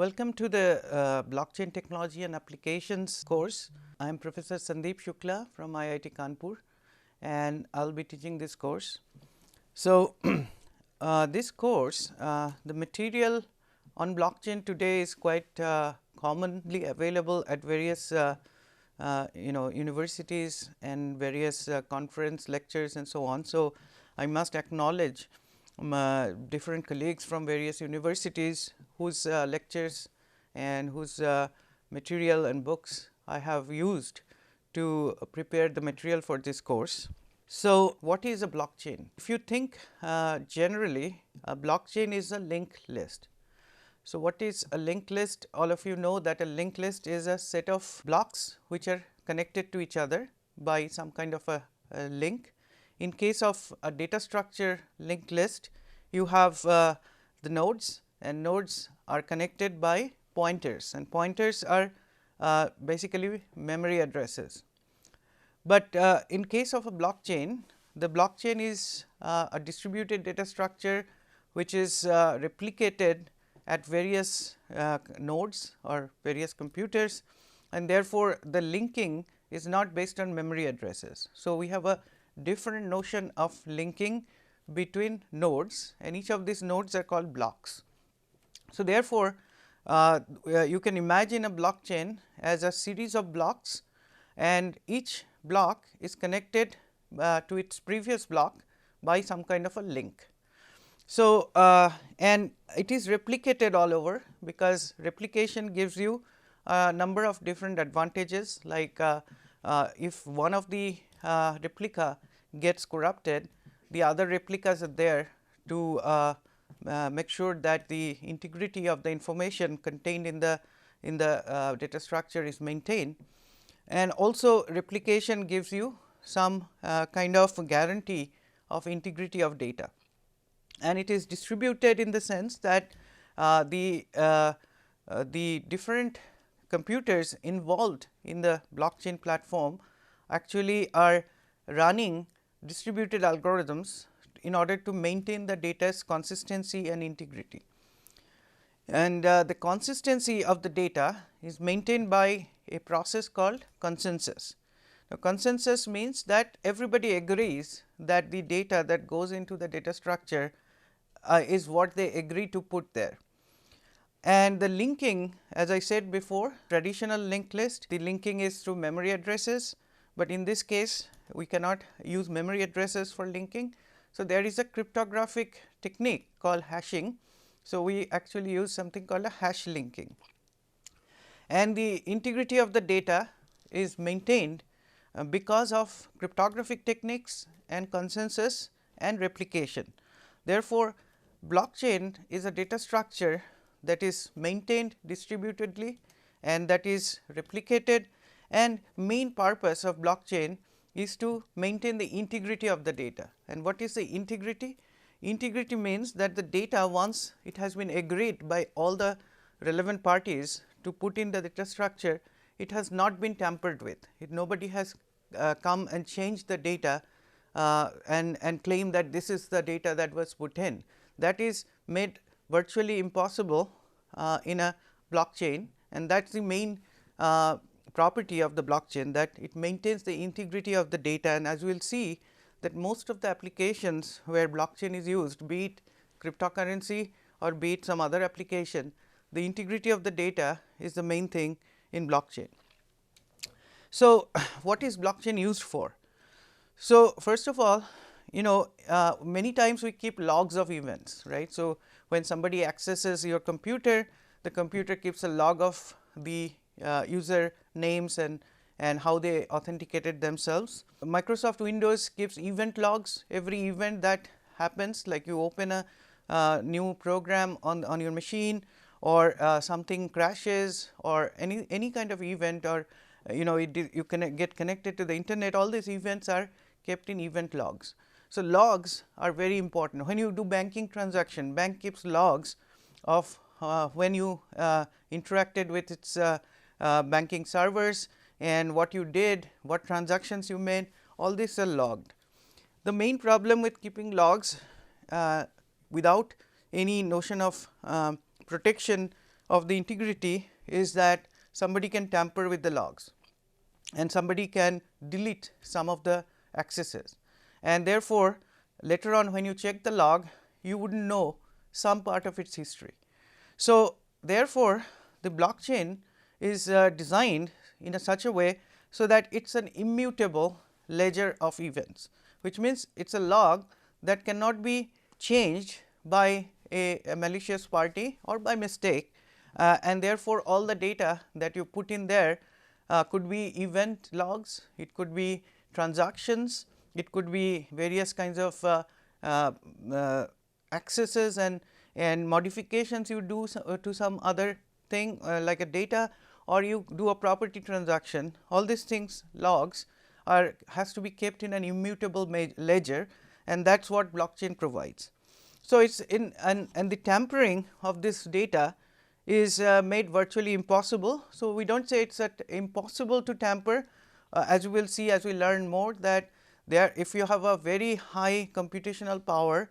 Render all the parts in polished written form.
Welcome to the Blockchain Technology and Applications course. I am Professor Sandeep Shukla from IIT Kanpur, and I will be teaching this course. So, this course, the material on blockchain today is quite commonly available at various universities and various conference lectures and so on. So, I must acknowledge different colleagues from various universities whose lectures and whose material and books I have used to prepare the material for this course. So, what is a blockchain? If you think generally, a blockchain is a linked list. So, what is a linked list? All of you know that a linked list is a set of blocks which are connected to each other by some kind of a link. In case of a data structure linked list, you have the nodes, and nodes are connected by pointers, and pointers are basically memory addresses. But in case of a blockchain, the blockchain is a distributed data structure which is replicated at various nodes or various computers, and therefore, the linking is not based on memory addresses. So, we have a different notion of linking between nodes, and each of these nodes are called blocks. So, therefore, you can imagine a blockchain as a series of blocks, and each block is connected to its previous block by some kind of a link. So, and it is replicated all over, because replication gives you a number of different advantages, like if one of the replica gets corrupted, the other replicas are there to make sure that the integrity of the information contained in the data structure is maintained. And also replication gives you some kind of guarantee of integrity of data, and it is distributed in the sense that the different computers involved in the blockchain platform actually are running distributed algorithms in order to maintain the data's consistency and integrity. And the consistency of the data is maintained by a process called consensus. Now, consensus means that everybody agrees that the data that goes into the data structure is what they agree to put there. And the linking, as I said before, traditional linked list, the linking is through memory addresses, but in this case we cannot use memory addresses for linking. So, there is a cryptographic technique called hashing. So, we actually use something called a hash linking, and the integrity of the data is maintained because of cryptographic techniques and consensus and replication. Therefore, blockchain is a data structure that is maintained distributedly and that is replicated, and main purpose of blockchain is to maintain the integrity of the data. And what is the integrity? Integrity means that the data, once it has been agreed by all the relevant parties to put in the data structure, it has not been tampered with. Nobody has come and changed the data and claim that this is the data that was put in. That is made virtually impossible in a blockchain, and that is the main property of the blockchain, that it maintains the integrity of the data. And as we will see that most of the applications where blockchain is used, be it cryptocurrency or be it some other application, the integrity of the data is the main thing in blockchain. So, what is blockchain used for? So, first of all, many times we keep logs of events, right. So, when somebody accesses your computer, the computer keeps a log of the user names and how they authenticated themselves. Microsoft Windows gives event logs. Every event that happens, like you open a new program on your machine, or something crashes, or any kind of event, or you can get connected to the internet, all these events are kept in event logs. So, logs are very important. When you do banking transaction, bank keeps logs of when you interacted with its banking servers and what you did, what transactions you made, all these are logged. The main problem with keeping logs without any notion of protection of the integrity is that somebody can tamper with the logs and somebody can delete some of the accesses, and therefore, later on when you check the log you would not know some part of its history. So, therefore, the blockchain is designed in such a way so that it is an immutable ledger of events, which means it is a log that cannot be changed by a malicious party or by mistake, and therefore, all the data that you put in there could be event logs, it could be transactions, it could be various kinds of accesses and modifications you do to some other thing like a data, or you do a property transaction. All these things logs are has to be kept in an immutable ledger, and that is what blockchain provides. So, it is in and the tampering of this data is made virtually impossible. So, we do not say it is impossible to tamper, as we will see as we learn more that there if you have a very high computational power,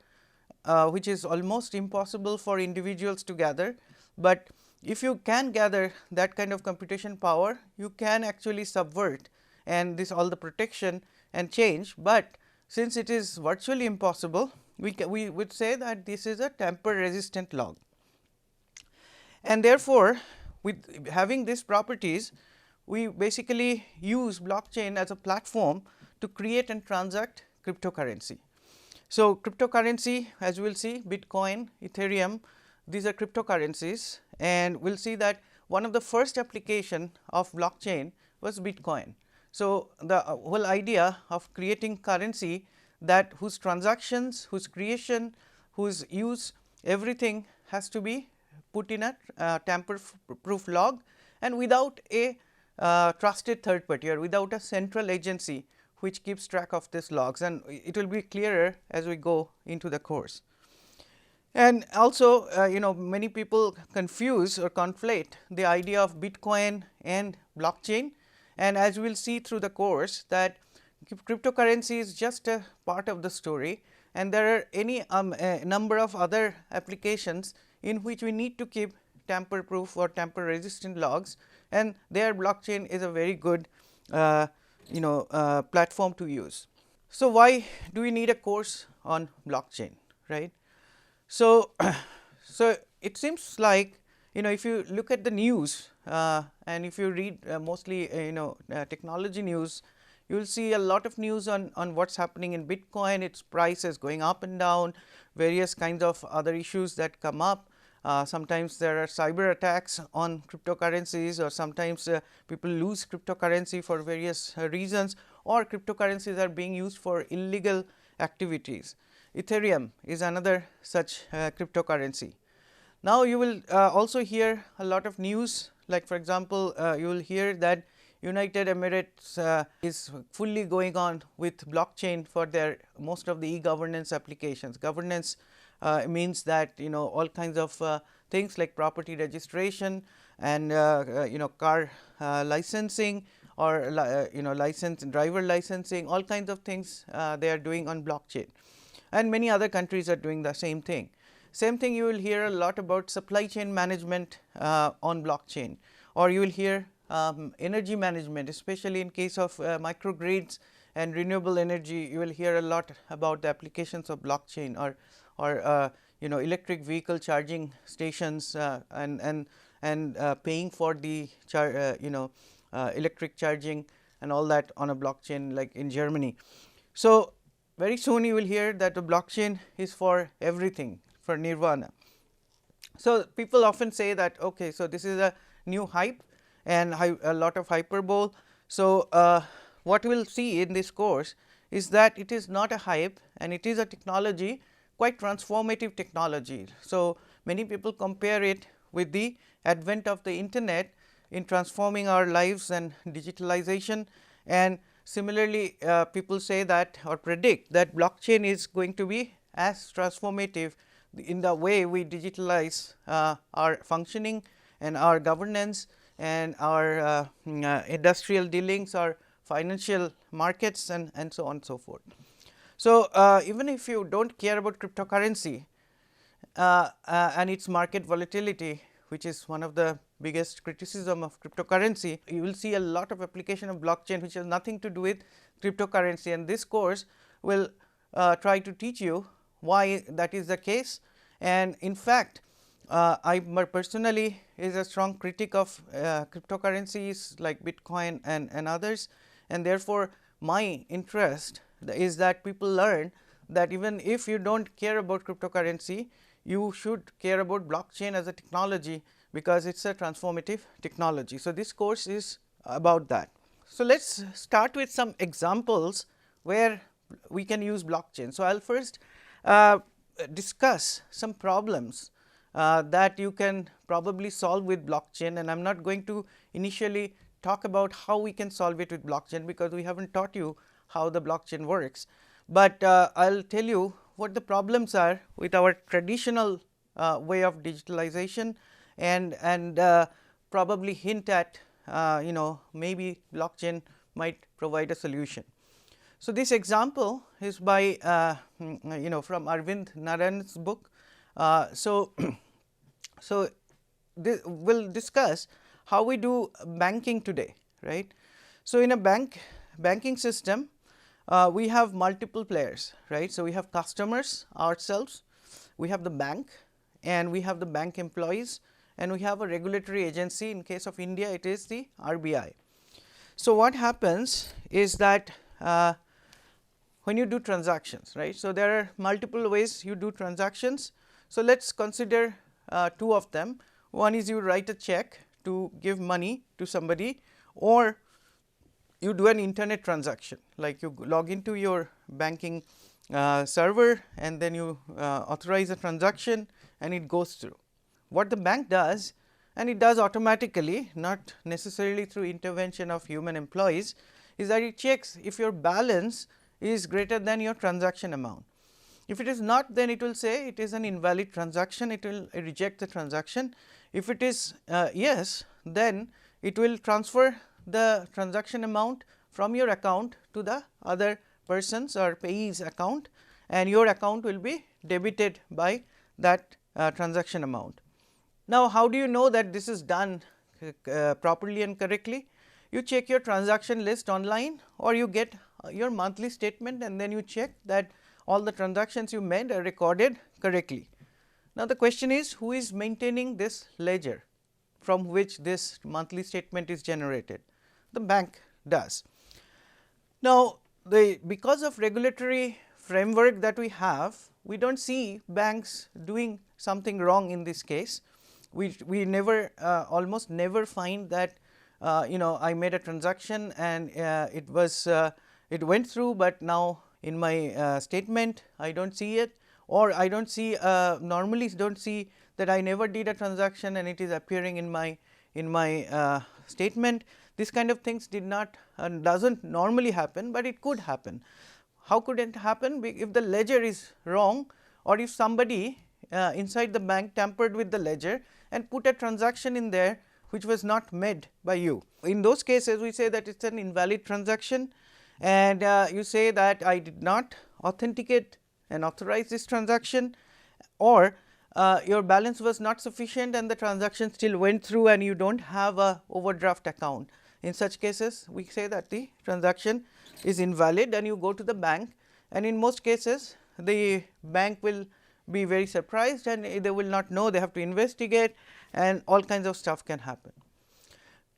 which is almost impossible for individuals to gather, but if you can gather that kind of computation power, you can actually subvert and this all the protection and change, but since it is virtually impossible, we would say that this is a tamper resistant log. And therefore, with having these properties, we basically use blockchain as a platform to create and transact cryptocurrency. So, cryptocurrency, as we will see, Bitcoin, Ethereum, these are cryptocurrencies, and we will see that one of the first application of blockchain was Bitcoin. So, the whole idea of creating currency that whose transactions, whose creation, whose use, everything has to be put in a tamper proof log and without a trusted third party or without a central agency which keeps track of these logs, and it will be clearer as we go into the course. And also many people confuse or conflate the idea of Bitcoin and blockchain, and as we will see through the course that cryptocurrency is just a part of the story, and there are any a number of other applications in which we need to keep tamper proof or tamper resistant logs, and there blockchain is a very good platform to use. So, why do we need a course on blockchain, right? So, it seems like if you look at the news and if you read mostly technology news, you will see a lot of news on what is happening in Bitcoin, its price is going up and down, various kinds of other issues that come up. Sometimes there are cyber attacks on cryptocurrencies, or sometimes people lose cryptocurrency for various reasons, or cryptocurrencies are being used for illegal activities. Ethereum is another such cryptocurrency. Now, you will also hear a lot of news, like for example, you will hear that United Emirates is fully going on with blockchain for their most of the e-governance applications. Governance means that all kinds of things like property registration and car licensing, or driver licensing, all kinds of things they are doing on blockchain, and many other countries are doing the same thing. Same thing you will hear a lot about supply chain management on blockchain, or you will hear energy management, especially in case of microgrids and renewable energy. You will hear a lot about the applications of blockchain, or electric vehicle charging stations and paying for the electric charging and all that on a blockchain like in Germany. So, very soon you will hear that the blockchain is for everything, for nirvana. So, people often say that okay, so this is a new hype and a lot of hyperbole. So, what we will see in this course is that it is not a hype, and it is a technology, quite transformative technology. So, many people compare it with the advent of the internet in transforming our lives and digitalization, and similarly people say that or predict that blockchain is going to be as transformative in the way we digitalize our functioning and our governance and our industrial dealings, our financial markets, and so on and so forth. So, even if you do not care about cryptocurrency and its market volatility, which is one of the biggest criticism of cryptocurrency, you will see a lot of application of blockchain which has nothing to do with cryptocurrency, and this course will try to teach you why that is the case. And in fact, I personally is a strong critic of cryptocurrencies like Bitcoin and others, and therefore, my interest is that people learn that even if you do not care about cryptocurrency, you should care about blockchain as a technology, because it is a transformative technology. So, this course is about that. So, let us start with some examples where we can use blockchain. So, I will first discuss some problems that you can probably solve with blockchain, and I am not going to initially talk about how we can solve it with blockchain, because we have not taught you how the blockchain works. But I will tell you what the problems are with our traditional way of digitalization, and probably hint at maybe blockchain might provide a solution. So, this example is by from Arvind Narayan's book. So we will discuss how we do banking today, right. So, in a banking system, we have multiple players, right. So, we have customers ourselves, we have the bank, and we have the bank employees, and we have a regulatory agency. In case of India, it is the RBI. So, what happens is that when you do transactions, right. So, there are multiple ways you do transactions. So, let us consider two of them. One is you write a check to give money to somebody, or you do an internet transaction, like you log into your banking server, and then you authorize a transaction and it goes through. What the bank does, and it does automatically, not necessarily through intervention of human employees, is that it checks if your balance is greater than your transaction amount. If it is not, then it will say it is an invalid transaction, it will reject the transaction. If it is yes, then it will transfer the transaction amount from your account to the other person's or payee's account, and your account will be debited by that transaction amount. Now, how do you know that this is done properly and correctly? You check your transaction list online, or you get your monthly statement, and then you check that all the transactions you made are recorded correctly. Now, the question is, who is maintaining this ledger from which this monthly statement is generated? The bank does. Now, because of regulatory framework that we have, we do not see banks doing something wrong in this case. We never almost never find that I made a transaction and it went through, but now in my statement I do not see it, or I do not see normally do not see that I never did a transaction and it is appearing in my statement. This kind of things did not does not normally happen, but it could happen. How could it happen? If the ledger is wrong, or if somebody inside the bank tampered with the ledger and put a transaction in there which was not made by you. In those cases, we say that it is an invalid transaction, and you say that I did not authenticate and authorize this transaction, or your balance was not sufficient and the transaction still went through and you do not have a overdraft account. In such cases, we say that the transaction is invalid and you go to the bank, and in most cases the bank will be very surprised and they will not know, they have to investigate, and all kinds of stuff can happen.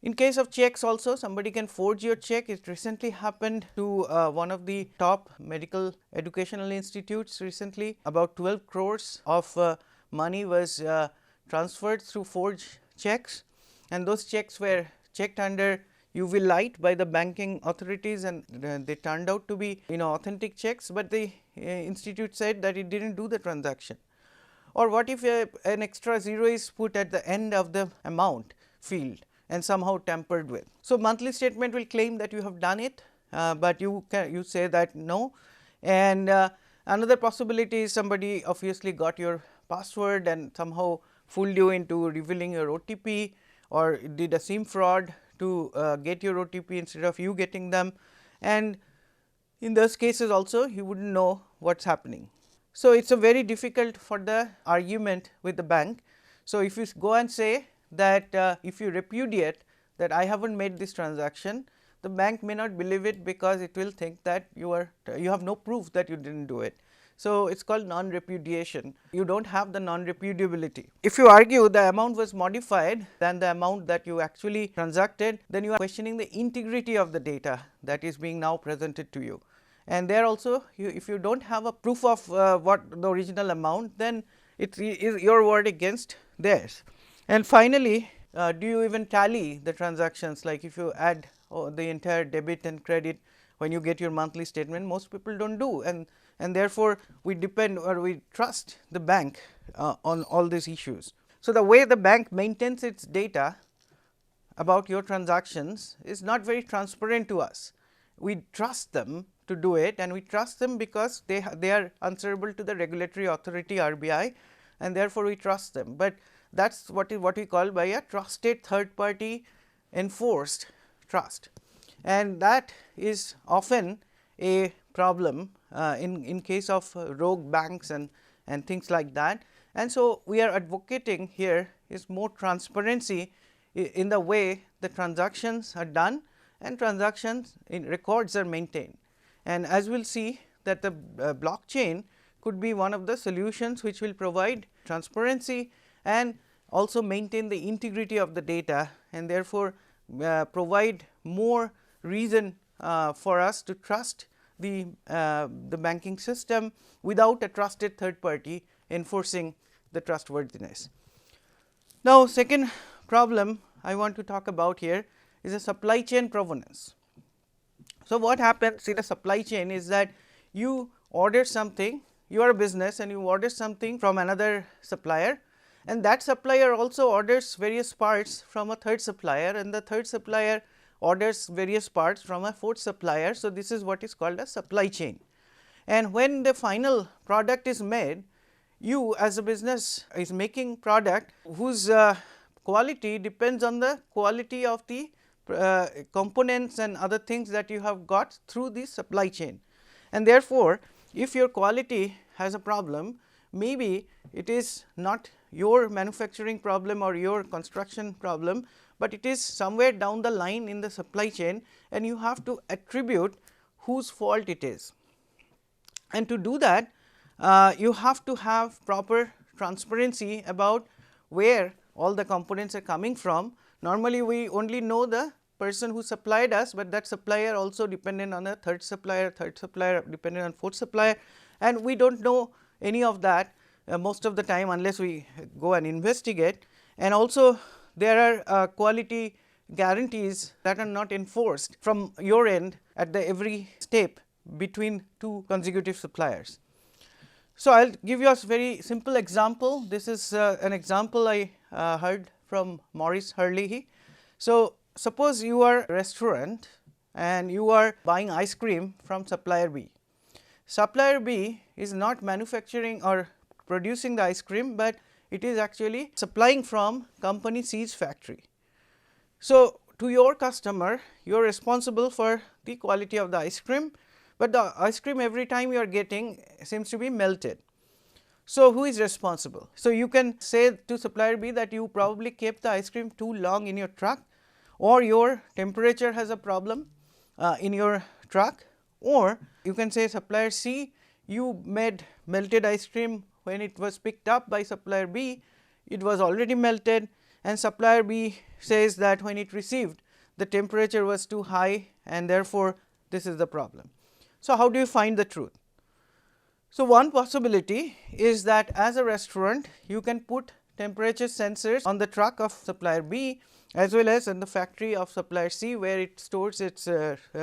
In case of checks also, somebody can forge your check. It recently happened to one of the top medical educational institutes recently. About 12 crores of money was transferred through forged checks, and those checks were checked under UV light by the banking authorities, and they turned out to be authentic checks, but the institute said that it did not do the transaction. Or what if an extra zero is put at the end of the amount field and somehow tampered with? So, monthly statement will claim that you have done it, but you say that no. And another possibility is somebody obviously got your password and somehow fooled you into revealing your OTP, or did a SIM fraud to get your OTP instead of you getting them, and in those cases also you would not know what is happening. So, it is a very difficult for the argument with the bank. So, if you go and say that if you repudiate that I have not made this transaction, the bank may not believe it, because it will think that you have no proof that you did not do it. So, it is called non-repudiation. You do not have the non-repudiability. If you argue the amount was modified than the amount that you actually transacted, then you are questioning the integrity of the data that is being now presented to you. And there also, if you do not have a proof of what the original amount, then it is your word against theirs. And finally, do you even tally the transactions, like if you add the entire debit and credit when you get your monthly statement? Most people do not do, and therefore, we depend or we trust the bank on all these issues. So, the way the bank maintains its data about your transactions is not very transparent to us. We trust them to do it, and we trust them because they are answerable to the regulatory authority RBI, and therefore, we trust them. But that is what we call by a trusted third party enforced trust, and that is often a problem in case of rogue banks and things like that. And so, we are advocating here is more transparency in the way the transactions are done and transactions in records are maintained. And as we will see that the blockchain could be one of the solutions which will provide transparency and also maintain the integrity of the data, and therefore, provide more reason for us to trust the banking system without a trusted third party enforcing the trustworthiness. Now, second problem I want to talk about here is a supply chain provenance. So, what happens in a supply chain is that you order something, you are a business and you order something from another supplier, and that supplier also orders various parts from a third supplier, and the third supplier orders various parts from a fourth supplier. So, this is what is called a supply chain, and when the final product is made, you as a business is making product whose quality depends on the quality of the components and other things that you have got through the supply chain. And therefore, if your quality has a problem, maybe it is not your manufacturing problem or your construction problem, but it is somewhere down the line in the supply chain, and you have to attribute whose fault it is. And to do that, you have to have proper transparency about where all the components are coming from. Normally, we only know the person who supplied us, but that supplier also dependent on a third supplier dependent on fourth supplier, and we do not know any of that most of the time unless we go and investigate. And also, there are quality guarantees that are not enforced from your end at the every step between two consecutive suppliers. So, I will give you a very simple example. This is an example I heard from Maurice Hurley. So, suppose you are a restaurant and you are buying ice cream from supplier B. Supplier B is not manufacturing or producing the ice cream, but it is actually supplying from company C's factory. So, to your customer, you are responsible for the quality of the ice cream, but the ice cream every time you are getting seems to be melted. So, who is responsible? So, you can say to supplier B that you probably kept the ice cream too long in your truck, or your temperature has a problem in your truck, or you can say supplier C, you made melted ice cream when it was picked up by supplier B, it was already melted, and supplier B says that when it received, the temperature was too high, and therefore, this is the problem. So, how do you find the truth? So, one possibility is that as a restaurant, you can put temperature sensors on the truck of supplier B as well as in the factory of supplier C, where it stores its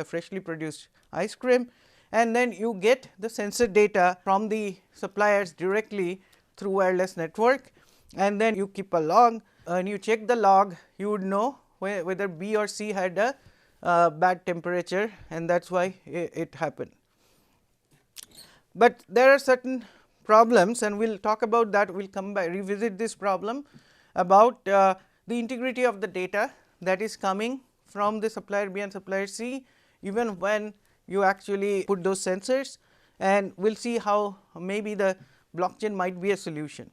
freshly produced ice cream, and then you get the sensor data from the suppliers directly through wireless network, and then you keep a log. When you check the log, you would know whether B or C had a bad temperature, and that is why it happened. But there are certain problems, and we will talk about that. We will come back, revisit this problem about the integrity of the data that is coming from the supplier B and supplier C, even when you actually put those sensors, and we will see how maybe the blockchain might be a solution.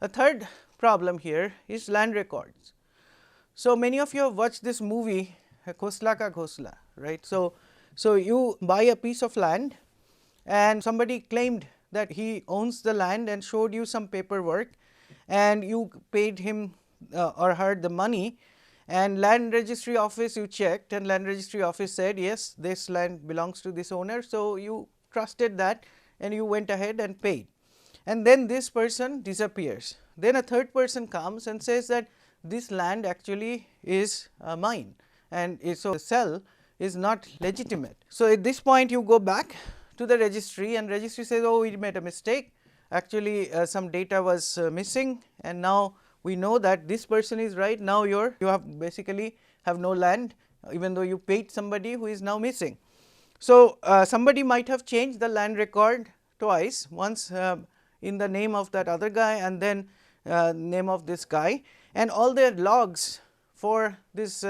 A third problem here is land records. So, many of you have watched this movie Khosla Ka Ghosla, right. So, you buy a piece of land and somebody claimed that he owns the land and showed you some paperwork, and you paid him or her the money, and land registry office you checked, and land registry office said yes, this land belongs to this owner. So, you trusted that and you went ahead and paid, and then this person disappears. Then a third person comes and says that this land actually is mine, and so the sale is not legitimate. So, at this point you go back to the registry and registry says, oh, we made a mistake, actually some data was missing, and now we know that this person is right. Now, you have basically have no land, even though you paid somebody who is now missing. So, somebody might have changed the land record twice, once in the name of that other guy and then name of this guy, and all their logs for this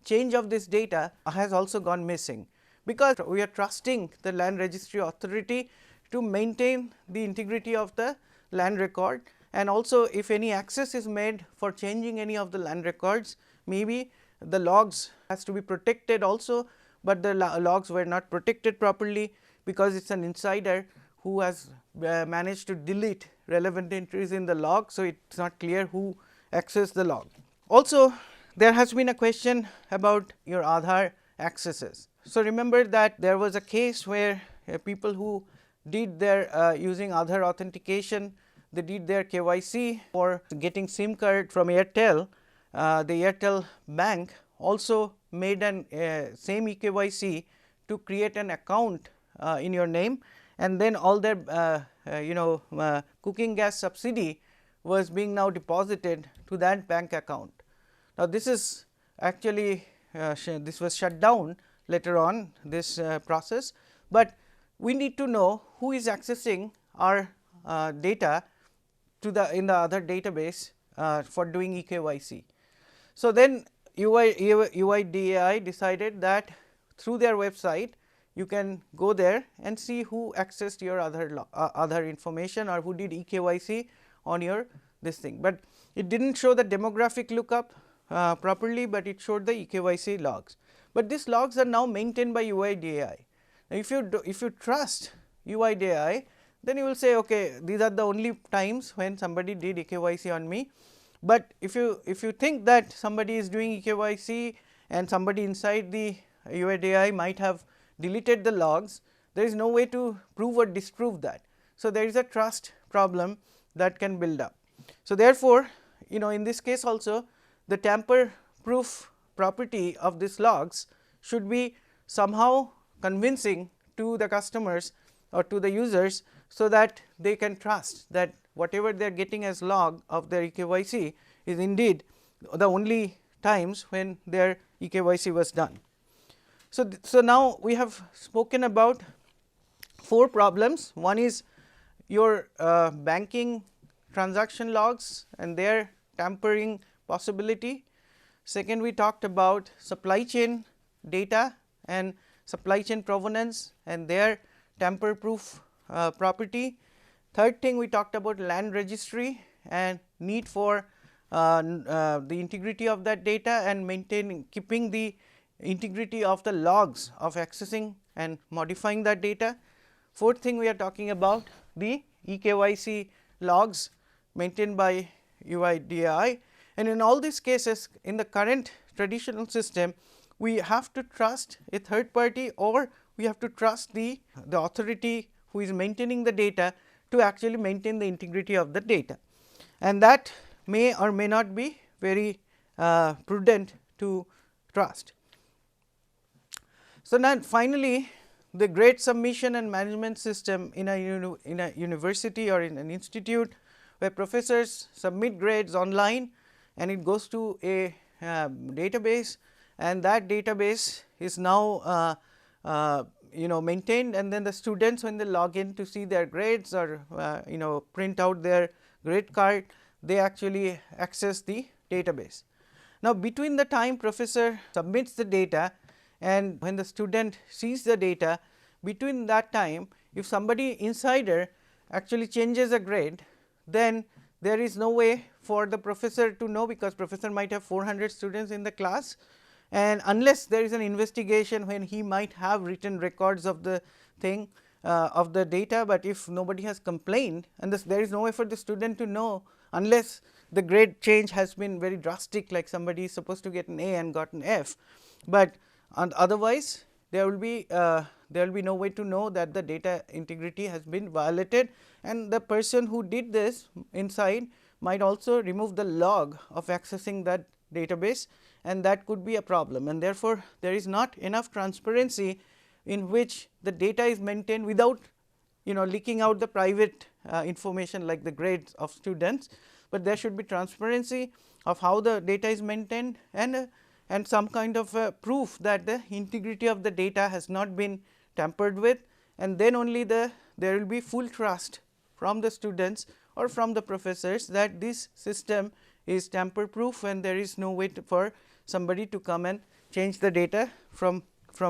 change of this data has also gone missing, because we are trusting the land registry authority to maintain the integrity of the land record, and also if any access is made for changing any of the land records, maybe the logs has to be protected also, but the logs were not protected properly because it is an insider who has managed to delete relevant entries in the log. So, it is not clear who accessed the log. Also, there has been a question about your Aadhaar accesses. So, remember that there was a case where people who did their using Aadhaar authentication, they did their KYC for getting SIM card from Airtel. The Airtel bank also made an same eKYC to create an account in your name, and then all their cooking gas subsidy was being now deposited to that bank account. Now, this is actually this was shut down later on, this process, but we need to know who is accessing our data to the in the other database for doing eKYC. So, then UIDAI decided that through their website you can go there and see who accessed your other information or who did eKYC on your this thing, but it did not show the demographic lookup properly, but it showed the eKYC logs. But these logs are now maintained by UIDAI. Now, if you trust UIDAI, then you will say, okay, these are the only times when somebody did eKYC on me. But if you think that somebody is doing eKYC and somebody inside the UIDAI might have deleted the logs, there is no way to prove or disprove that. So, there is a trust problem that can build up. So, therefore, in this case also the tamper proof property of these logs should be somehow convincing to the customers or to the users, so that they can trust that whatever they are getting as log of their eKYC is indeed the only times when their eKYC was done. So, now we have spoken about 4 problems. One is your banking transaction logs and their tampering possibility. Second, we talked about supply chain data and supply chain provenance and their tamper proof property. Third thing, we talked about land registry and need for the integrity of that data and keeping the integrity of the logs of accessing and modifying that data. Fourth thing, we are talking about the eKYC logs maintained by UIDAI, and in all these cases in the current traditional system we have to trust a third party, or we have to trust the authority who is maintaining the data to actually maintain the integrity of the data, and that may or may not be very prudent to trust. So, now finally, the grade submission and management system in a university or in an institute where professors submit grades online and it goes to a database, and that database is now maintained, and then the students, when they log in to see their grades or print out their grade card, they actually access the database. Now, between the time professor submits the data and when the student sees the data, between that time if somebody insider actually changes a grade, then there is no way for the professor to know, because professor might have 400 students in the class, and unless there is an investigation when he might have written records of the thing of the data, but if nobody has complained, and there is no way for the student to know unless the grade change has been very drastic, like somebody is supposed to get an A and got an F, but otherwise there will be no way to know that the data integrity has been violated, and the person who did this inside might also remove the log of accessing that database, and that could be a problem. And therefore, there is not enough transparency in which the data is maintained without leaking out the private information like the grades of students, but there should be transparency of how the data is maintained, and some kind of proof that the integrity of the data has not been tampered with, and then only there will be full trust from the students or from the professors that this system is tamper proof, and there is no way for somebody to come and change the data from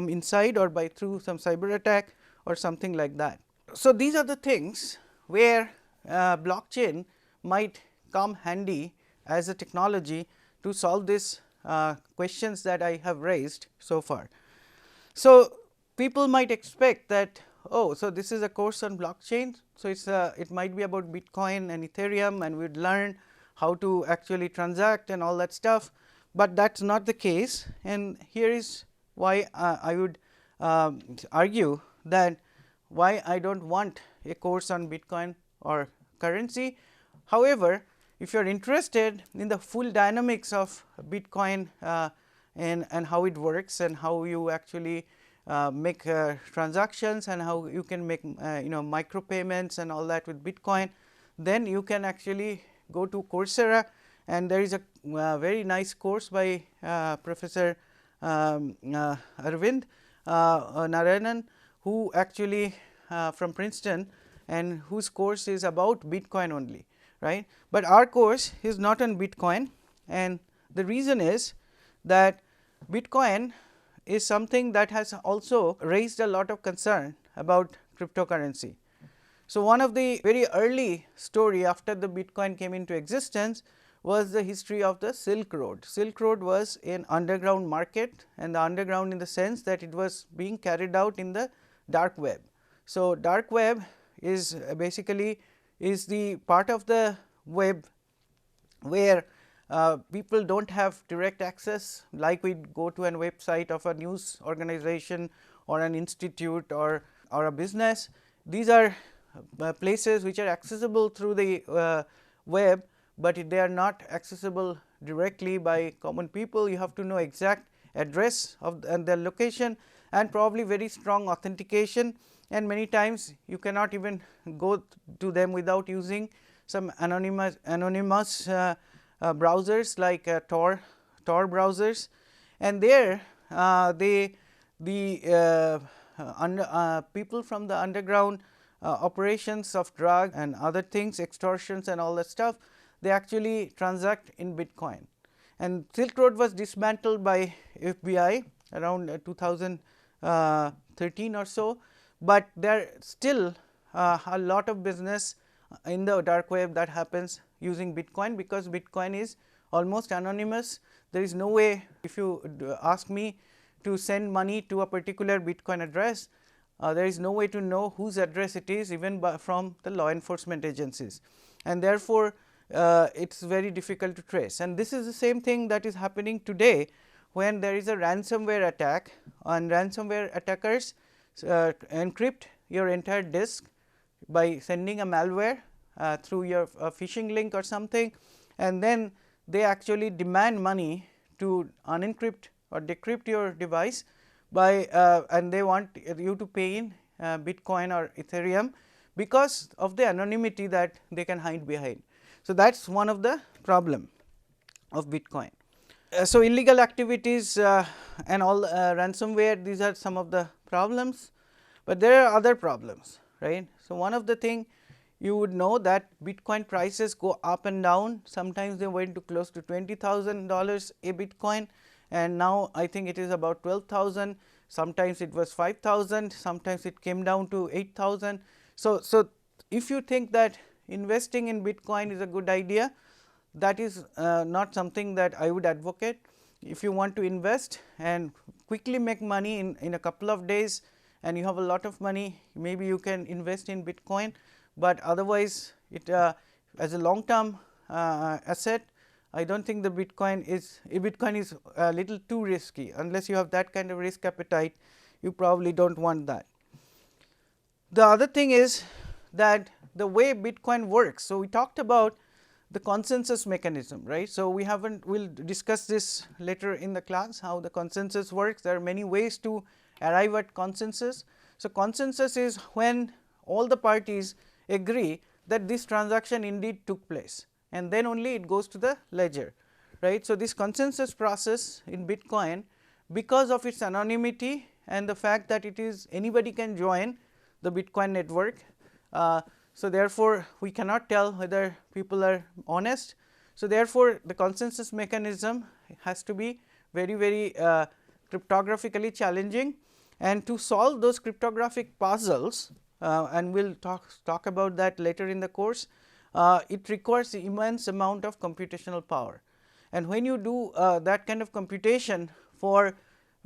inside or through some cyber attack or something like that. So, these are the things where blockchain might come handy as a technology to solve these questions that I have raised so far. So, people might expect that, oh, so this is a course on blockchain, so it might be about Bitcoin and Ethereum, and we would learn how to actually transact and all that stuff, but that is not the case. And here is why I would argue that why I do not want a course on Bitcoin or currency. However, if you are interested in the full dynamics of Bitcoin and how it works, and how you actually make transactions, and how you can make micro payments and all that with Bitcoin, then you can actually go to Coursera, and there is a very nice course by Professor Arvind Narayanan, who actually from Princeton, and whose course is about Bitcoin only, right. But our course is not on Bitcoin, and the reason is that Bitcoin is something that has also raised a lot of concern about cryptocurrency. So, one of the very early story after the Bitcoin came into existence was the history of the Silk Road. Silk Road was an underground market, and the underground in the sense that it was being carried out in the dark web. So, dark web is basically is the part of the web where people do not have direct access, like we go to a website of a news organization or an institute or a business. These are places which are accessible through the web, but they are not accessible directly by common people. You have to know exact address of and the location, and probably very strong authentication, and many times you cannot even go to them without using some anonymous browsers like Tor browsers, and there people from the underground operations of drug and other things, extortions and all that stuff, they actually transact in Bitcoin. And Silk Road was dismantled by FBI around 2013 or so, but there still a lot of business in the dark web that happens using Bitcoin, because Bitcoin is almost anonymous. There is no way, if you ask me to send money to a particular Bitcoin address, there is no way to know whose address it is, even from the law enforcement agencies, and therefore it is very difficult to trace. And this is the same thing that is happening today when there is a ransomware attack, and ransomware attackers encrypt your entire disk by sending a malware through your phishing link or something, and then they actually demand money to unencrypt or decrypt your device by and they want you to pay in Bitcoin or Ethereum because of the anonymity that they can hide behind. So, that is one of the problem of Bitcoin. So, illegal activities and all ransomware, these are some of the problems, but there are other problems, right. So, one of the thing you would know that Bitcoin prices go up and down. Sometimes they went to close to $20,000 a Bitcoin, and now I think it is about 12,000. Sometimes it was 5,000, sometimes it came down to 8,000. So, if you think that investing in Bitcoin is a good idea. That is not something that I would advocate. If you want to invest and quickly make money in a couple of days and you have a lot of money, maybe you can invest in Bitcoin, but otherwise it as a long term asset, I do not think the Bitcoin is a little too risky. Unless you have that kind of risk appetite, you probably do not want that. The other thing is that the way Bitcoin works. So, we talked about the consensus mechanism, right. So, we will discuss this later in the class, how the consensus works. There are many ways to arrive at consensus. So, consensus is when all the parties agree that this transaction indeed took place, and then only it goes to the ledger, right. So, this consensus process in Bitcoin, because of its anonymity and the fact that it is anybody can join the Bitcoin network. So, therefore, we cannot tell whether people are honest. So, therefore, the consensus mechanism has to be very cryptographically challenging, and to solve those cryptographic puzzles, and we will talk about that later in the course, it requires immense amount of computational power. And when you do that kind of computation for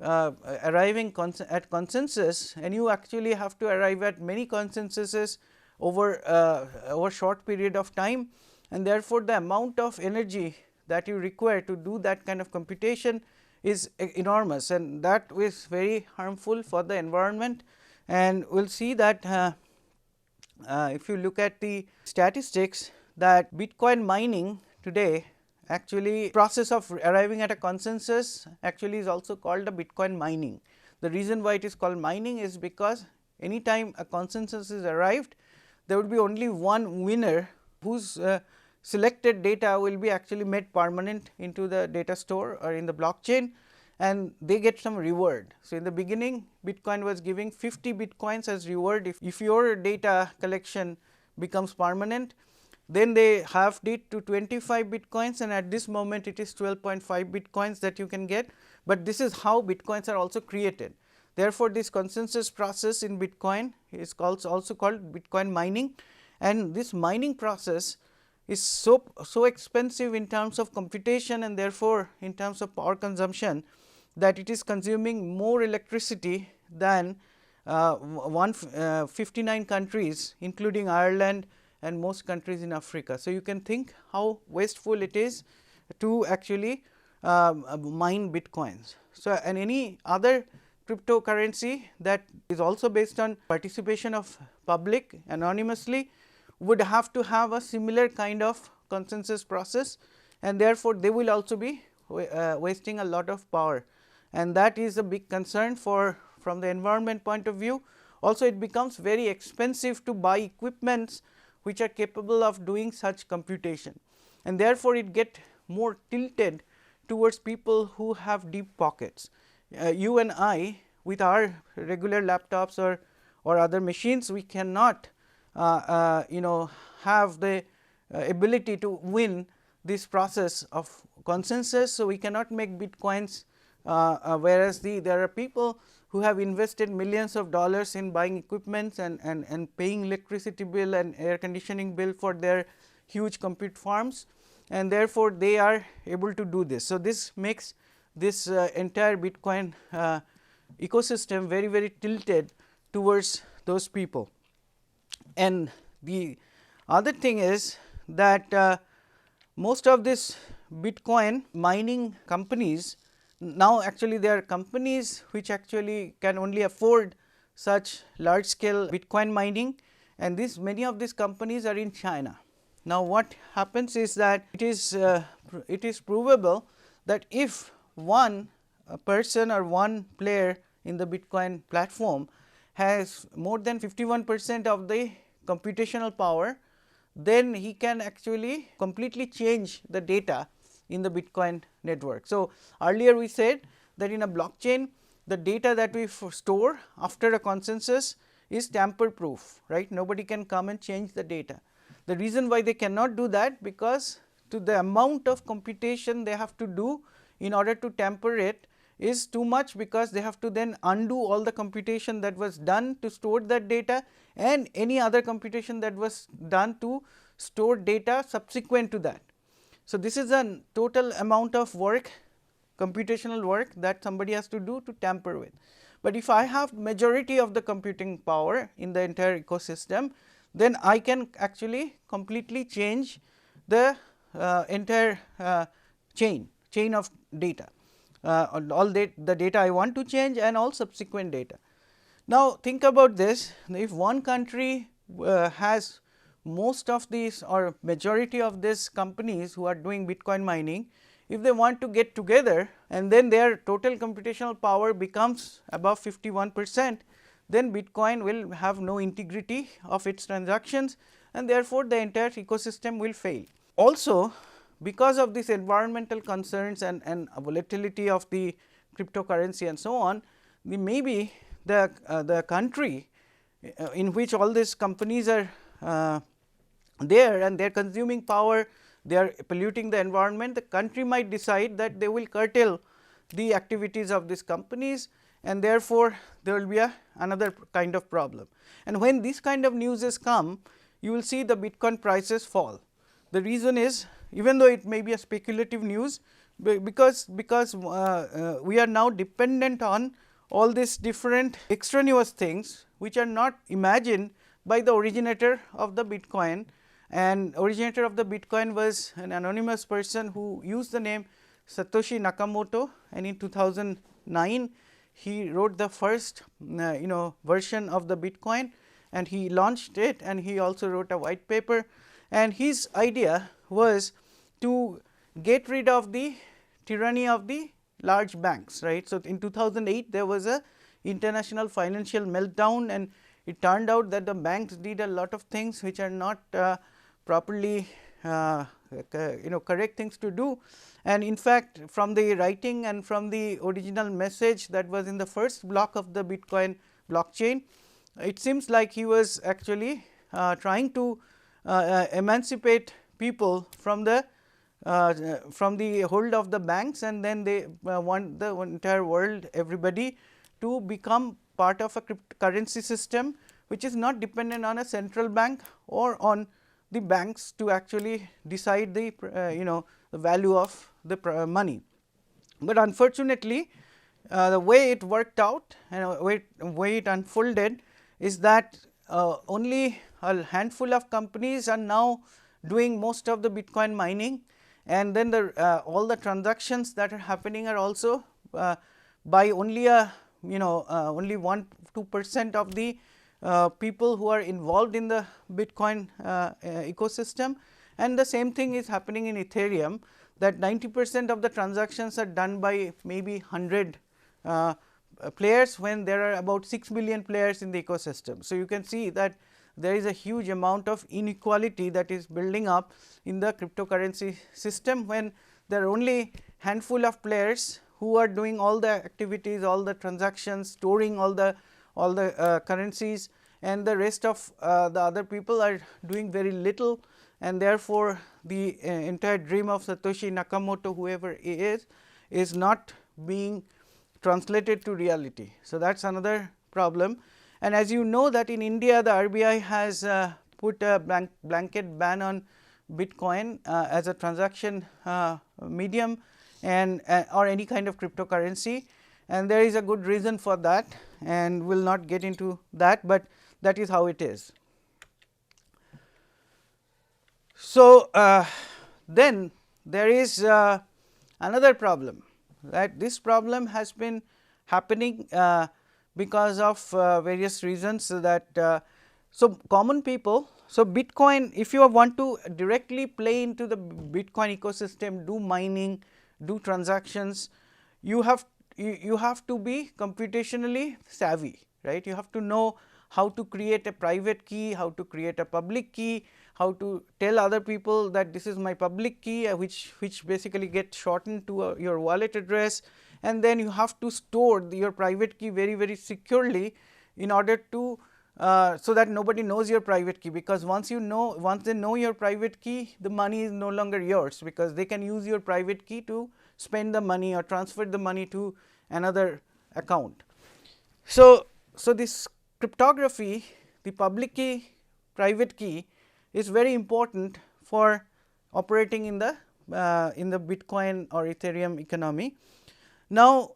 arriving at consensus, and you actually have to arrive at many consensuses over short period of time, and therefore, the amount of energy that you require to do that kind of computation is enormous, and that is very harmful for the environment. And we will see that if you look at the statistics, that Bitcoin mining today, actually process of arriving at a consensus actually is also called a Bitcoin mining. The reason why it is called mining is because any time a consensus is arrived, there would be only one winner whose selected data will be actually made permanent into the data store or in the blockchain, and they get some reward. So, in the beginning Bitcoin was giving 50 Bitcoins as reward if your data collection becomes permanent. Then they halved it to 25 Bitcoins, and at this moment it is 12.5 Bitcoins that you can get, but this is how Bitcoins are also created. Therefore, this consensus process in Bitcoin is also called Bitcoin mining, and this mining process is so expensive in terms of computation, and therefore, in terms of power consumption, that it is consuming more electricity than 59 countries, including Ireland and most countries in Africa. So, you can think how wasteful it is to actually mine Bitcoins. So, and any other cryptocurrency that is also based on participation of public anonymously would have to have a similar kind of consensus process, and therefore, they will also be wasting a lot of power, and that is a big concern from the environment point of view. Also, it becomes very expensive to buy equipments which are capable of doing such computation, and therefore, it get more tilted towards people who have deep pockets. You and I, with our regular laptops or other machines, we cannot have the ability to win this process of consensus. So, we cannot make Bitcoins, whereas there are people who have invested millions of dollars in buying equipments and paying electricity bill and air conditioning bill for their huge compute farms, and therefore, they are able to do this. So, this makes this entire Bitcoin ecosystem very tilted towards those people. And the other thing is that most of this Bitcoin mining companies, now actually there are companies which actually can only afford such large scale Bitcoin mining, and many of these companies are in China. Now, what happens is that it is provable that if one person or one player in the Bitcoin platform has more than 51% of the computational power, then he can actually completely change the data in the Bitcoin network. So, earlier we said that in a blockchain, the data that we store after a consensus is tamper proof, right. Nobody can come and change the data. The reason why they cannot do that, because to the amount of computation they have to do in order to tamper it is too much, because they have to then undo all the computation that was done to store that data and any other computation that was done to store data subsequent to that. So, this is a total amount of work, computational work that somebody has to do to tamper with. But if I have majority of the computing power in the entire ecosystem, then I can actually completely change the entire chain of data, all the data I want to change and all subsequent data. Now, think about this, if one country has most of these or majority of these companies who are doing Bitcoin mining, if they want to get together and then their total computational power becomes above 51%, then Bitcoin will have no integrity of its transactions and therefore, the entire ecosystem will fail. Also, because of these environmental concerns and volatility of the cryptocurrency and so on, maybe the country in which all these companies are there and they are consuming power, they are polluting the environment, the country might decide that they will curtail the activities of these companies and therefore, there will be another kind of problem. And when this kind of news come, you will see the Bitcoin prices fall. The reason is, even though it may be a speculative news, because we are now dependent on all these different extraneous things which are not imagined by the originator of the Bitcoin, and originator of the Bitcoin was an anonymous person who used the name Satoshi Nakamoto, and in 2009 he wrote the first version of the Bitcoin and he launched it, and he also wrote a white paper, and his idea was to get rid of the tyranny of the large banks, right. So, in 2008 there was a international financial meltdown, and it turned out that the banks did a lot of things which are not properly correct things to do. And in fact, from the writing and from the original message that was in the first block of the Bitcoin blockchain, it seems like he was actually trying to emancipate people from the hold of the banks, and then they want the entire world, everybody, to become part of a cryptocurrency system which is not dependent on a central bank or on the banks to actually decide the the value of the money. But unfortunately, the way it worked out and way it unfolded is that only a handful of companies are now doing most of the Bitcoin mining, and then all the transactions that are happening are also by only only 1-2% of the people who are involved in the Bitcoin ecosystem, and the same thing is happening in Ethereum, that 90% of the transactions are done by maybe 100 players when there are about 6 billion players in the ecosystem. So, you can see that there is a huge amount of inequality that is building up in the cryptocurrency system, when there are only handful of players who are doing all the activities, all the transactions, storing all the currencies, and the rest of the other people are doing very little, and therefore, the entire dream of Satoshi Nakamoto, whoever he is not being translated to reality. So, that is another problem. And as you know that in India, the RBI has put a blanket ban on Bitcoin as a transaction medium and or any kind of cryptocurrency, and there is a good reason for that, and we will not get into that, but that is how it is. So, then there is another problem, that this problem has been happening because of various reasons, that so common people. So, Bitcoin, if you want to directly play into the Bitcoin ecosystem, do mining, do transactions, you have to be computationally savvy, right. You have to know how to create a private key, how to create a public key, how to tell other people that this is my public key, which basically gets shortened to your wallet address, and then you have to store your private key very securely in order to so that nobody knows your private key, because once they know your private key, the money is no longer yours, because they can use your private key to spend the money or transfer the money to another account. So, this cryptography, the public key, private key, is very important for operating in the Bitcoin or Ethereum economy. Now,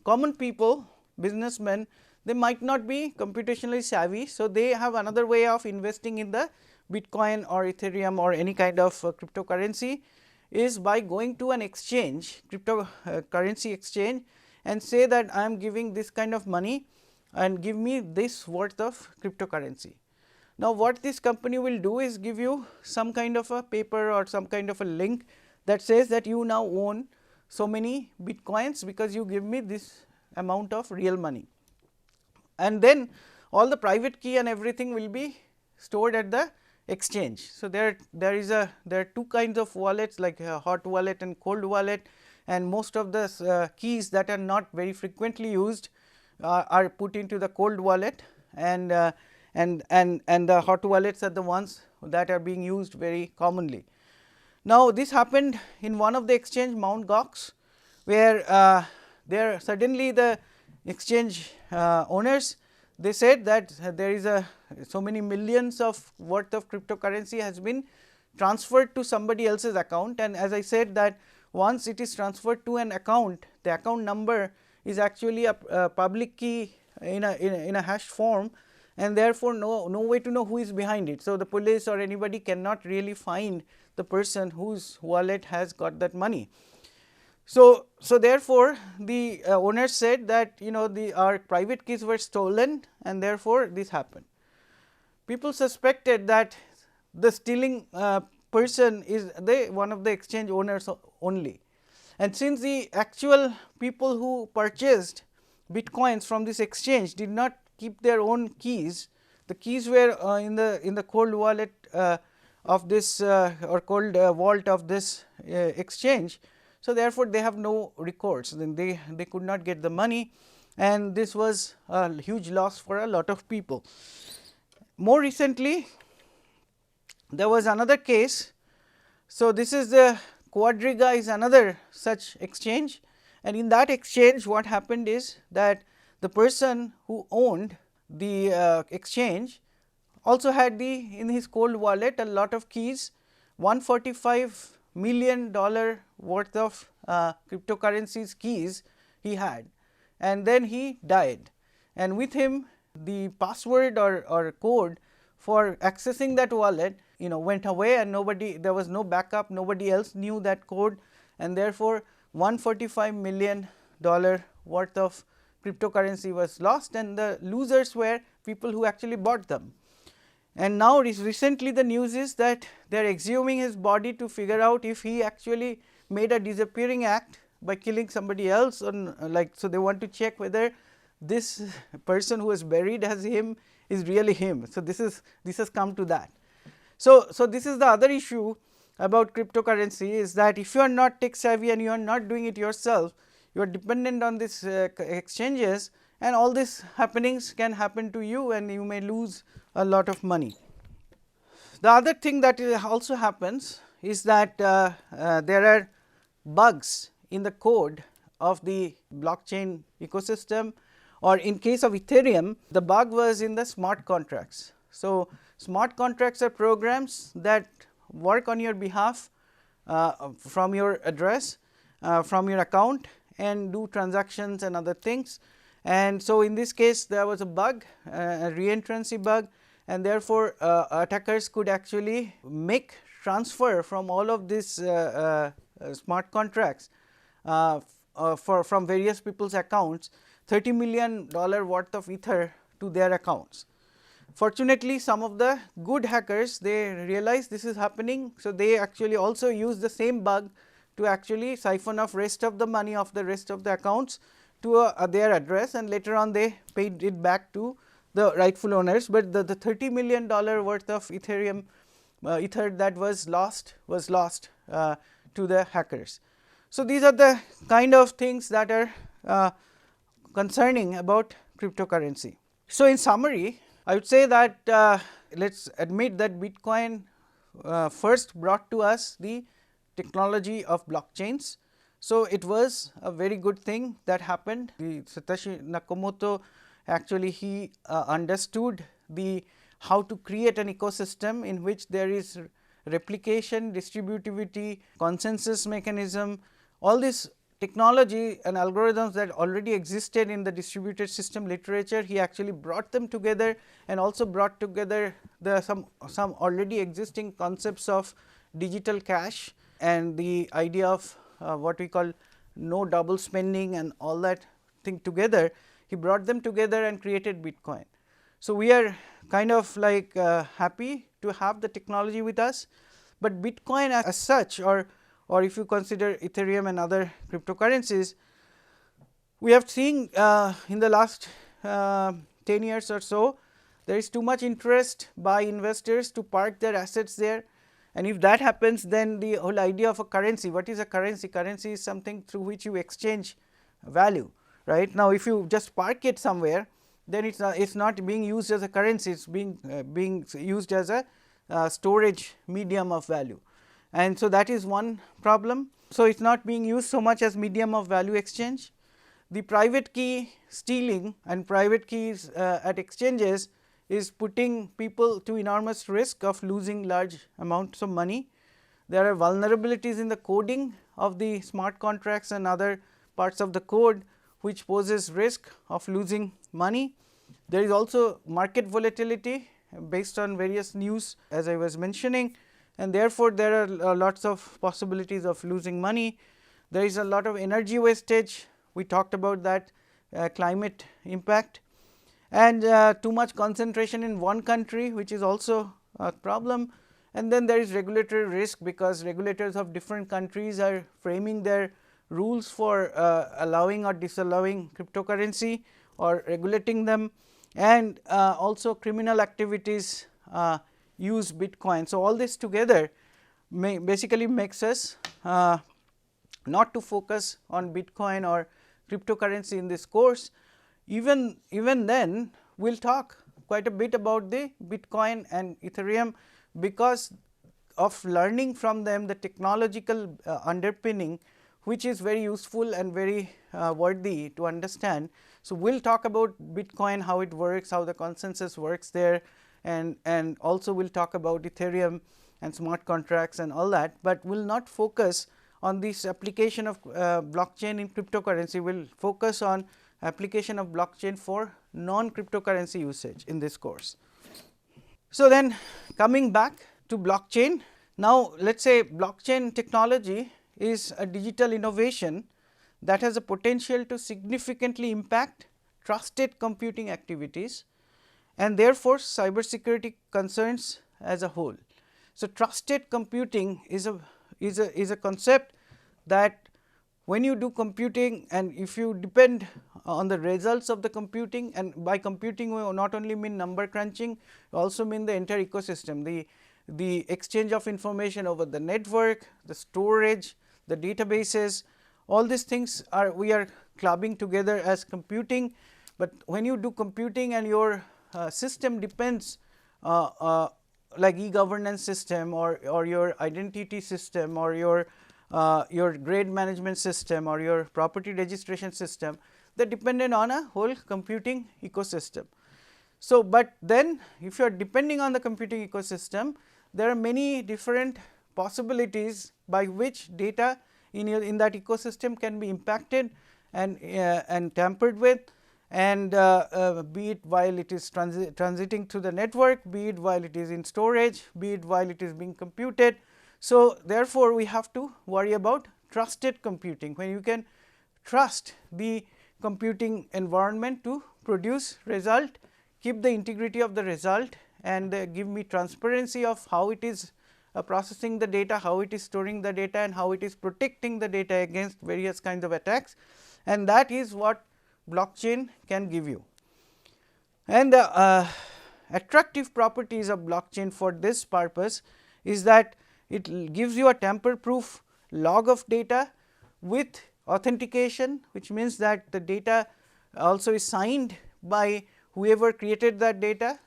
common people, businessmen, they might not be computationally savvy. So, they have another way of investing in the Bitcoin or Ethereum or any kind of cryptocurrency, is by going to an exchange, cryptocurrency exchange, and say that I am giving this kind of money and give me this worth of cryptocurrency. Now, what this company will do is give you some kind of a paper or some kind of a link that says that you now own so many bitcoins because you give me this amount of real money, and then all the private key and everything will be stored at the exchange. So, there are two kinds of wallets, like a hot wallet and cold wallet, and most of the keys that are not very frequently used are put into the cold wallet, and the hot wallets are the ones that are being used very commonly. Now, this happened in one of the exchange, Mt. Gox, where there suddenly the exchange owners, they said that there is so many millions of worth of cryptocurrency has been transferred to somebody else's account, and as I said that once it is transferred to an account, the account number is actually a public key in a hash form, and therefore, no way to know who is behind it. So, the police or anybody cannot really find the person whose wallet has got that money. So, therefore, the owners said that our private keys were stolen, and therefore, this happened. People suspected that the stealing person is one of the exchange owners only, and since the actual people who purchased bitcoins from this exchange did not keep their own keys, the keys were in the cold wallet of this or cold vault of this exchange. So, therefore, they have no recourse, then they could not get the money, and this was a huge loss for a lot of people. More recently, there was another case. So, this is the Quadriga is another such exchange, and in that exchange what happened is that the person who owned the exchange also had in his cold wallet a lot of keys, $145 million worth of cryptocurrencies keys he had, and then he died, and with him the password or code for accessing that wallet went away, and there was no backup, nobody else knew that code, and therefore, $145 million worth of cryptocurrency was lost, and the losers were people who actually bought them. And now, recently the news is that they are exhuming his body to figure out if he actually made a disappearing act by killing somebody else, or so they want to check whether this person who is buried as him is really him. So, this has come to that. So, this is the other issue about cryptocurrency, is that if you are not tech savvy and you are not doing it yourself, you are dependent on these exchanges, and all these happenings can happen to you, and you may lose a lot of money. The other thing that also happens is that there are bugs in the code of the blockchain ecosystem, or in case of Ethereum, the bug was in the smart contracts. So, smart contracts are programs that work on your behalf from your address, from your account, and do transactions and other things. And so, in this case there was a bug, a reentrancy bug, and therefore, attackers could actually make transfer from all of these smart contracts from various people's accounts, $30 million worth of ether to their accounts. Fortunately, some of the good hackers, they realize this is happening. So, they actually also use the same bug to actually siphon off rest of the money of the rest of the accounts to their address, and later on they paid it back to the rightful owners, but the $30 million worth of Ethereum ether that was lost to the hackers. So, these are the kind of things that are concerning about cryptocurrency. So, in summary, I would say that let us admit that Bitcoin first brought to us the technology of blockchains. So, it was a very good thing that happened. The Satoshi Nakamoto actually he understood how to create an ecosystem in which there is replication, distributivity, consensus mechanism, all this technology and algorithms that already existed in the distributed system literature. He actually brought them together and also brought together the some already existing concepts of digital cash and the idea of what we call no double spending and all that thing together. He brought them together and created Bitcoin. So, we are kind of like happy to have the technology with us, but Bitcoin as such, or if you consider Ethereum and other cryptocurrencies, we have seen in the last 10 years or so, there is too much interest by investors to park their assets there, and if that happens, then the whole idea of a currency. What is a currency? Currency is something through which you exchange value, right. Now, if you just park it somewhere, then it's not being used as a currency, it's being used as a storage medium of value, and so that is one problem. So, it's not being used so much as medium of value exchange. The private key stealing and private keys at exchanges is putting people to enormous risk of losing large amounts of money. There are vulnerabilities in the coding of the smart contracts and other parts of the code which poses risk of losing money. There is also market volatility based on various news, as I was mentioning, and therefore, there are lots of possibilities of losing money. There is a lot of energy wastage, we talked about that, climate impact, and too much concentration in one country, which is also a problem. And then there is regulatory risk, because regulators of different countries are framing their rules for allowing or disallowing cryptocurrency or regulating them, and also criminal activities use Bitcoin. So, all this together basically makes us not to focus on Bitcoin or cryptocurrency in this course. Even then, we will talk quite a bit about the Bitcoin and Ethereum, because of learning from them the technological underpinning, which is very useful and very worthy to understand. So, we will talk about Bitcoin, how it works, how the consensus works there, and also we will talk about Ethereum and smart contracts and all that, but we will not focus on this application of blockchain in cryptocurrency. We will focus on application of blockchain for non-cryptocurrency usage in this course. So, then coming back to blockchain, now let us say blockchain technology is a digital innovation that has a potential to significantly impact trusted computing activities and therefore, cybersecurity concerns as a whole. So, trusted computing is a concept that when you do computing, and if you depend on the results of the computing, and by computing we not only mean number crunching, we also mean the entire ecosystem, the exchange of information over the network, the storage, the databases, all these things we are clubbing together as computing. But when you do computing and your system depends like e-governance system or your identity system or your grade management system or your property registration system, they are dependent on a whole computing ecosystem. So, but then if you are depending on the computing ecosystem, there are many different possibilities by which data in that ecosystem can be impacted and tampered with, and be it while it is transiting through the network, be it while it is in storage, be it while it is being computed. So, therefore, we have to worry about trusted computing, when you can trust the computing environment to produce result, keep the integrity of the result, and give me transparency of how it is processing the data, how it is storing the data, and how it is protecting the data against various kinds of attacks, and that is what blockchain can give you. And the attractive properties of blockchain for this purpose is that it gives you a tamper proof log of data with authentication, which means that the data also is signed by whoever created that data,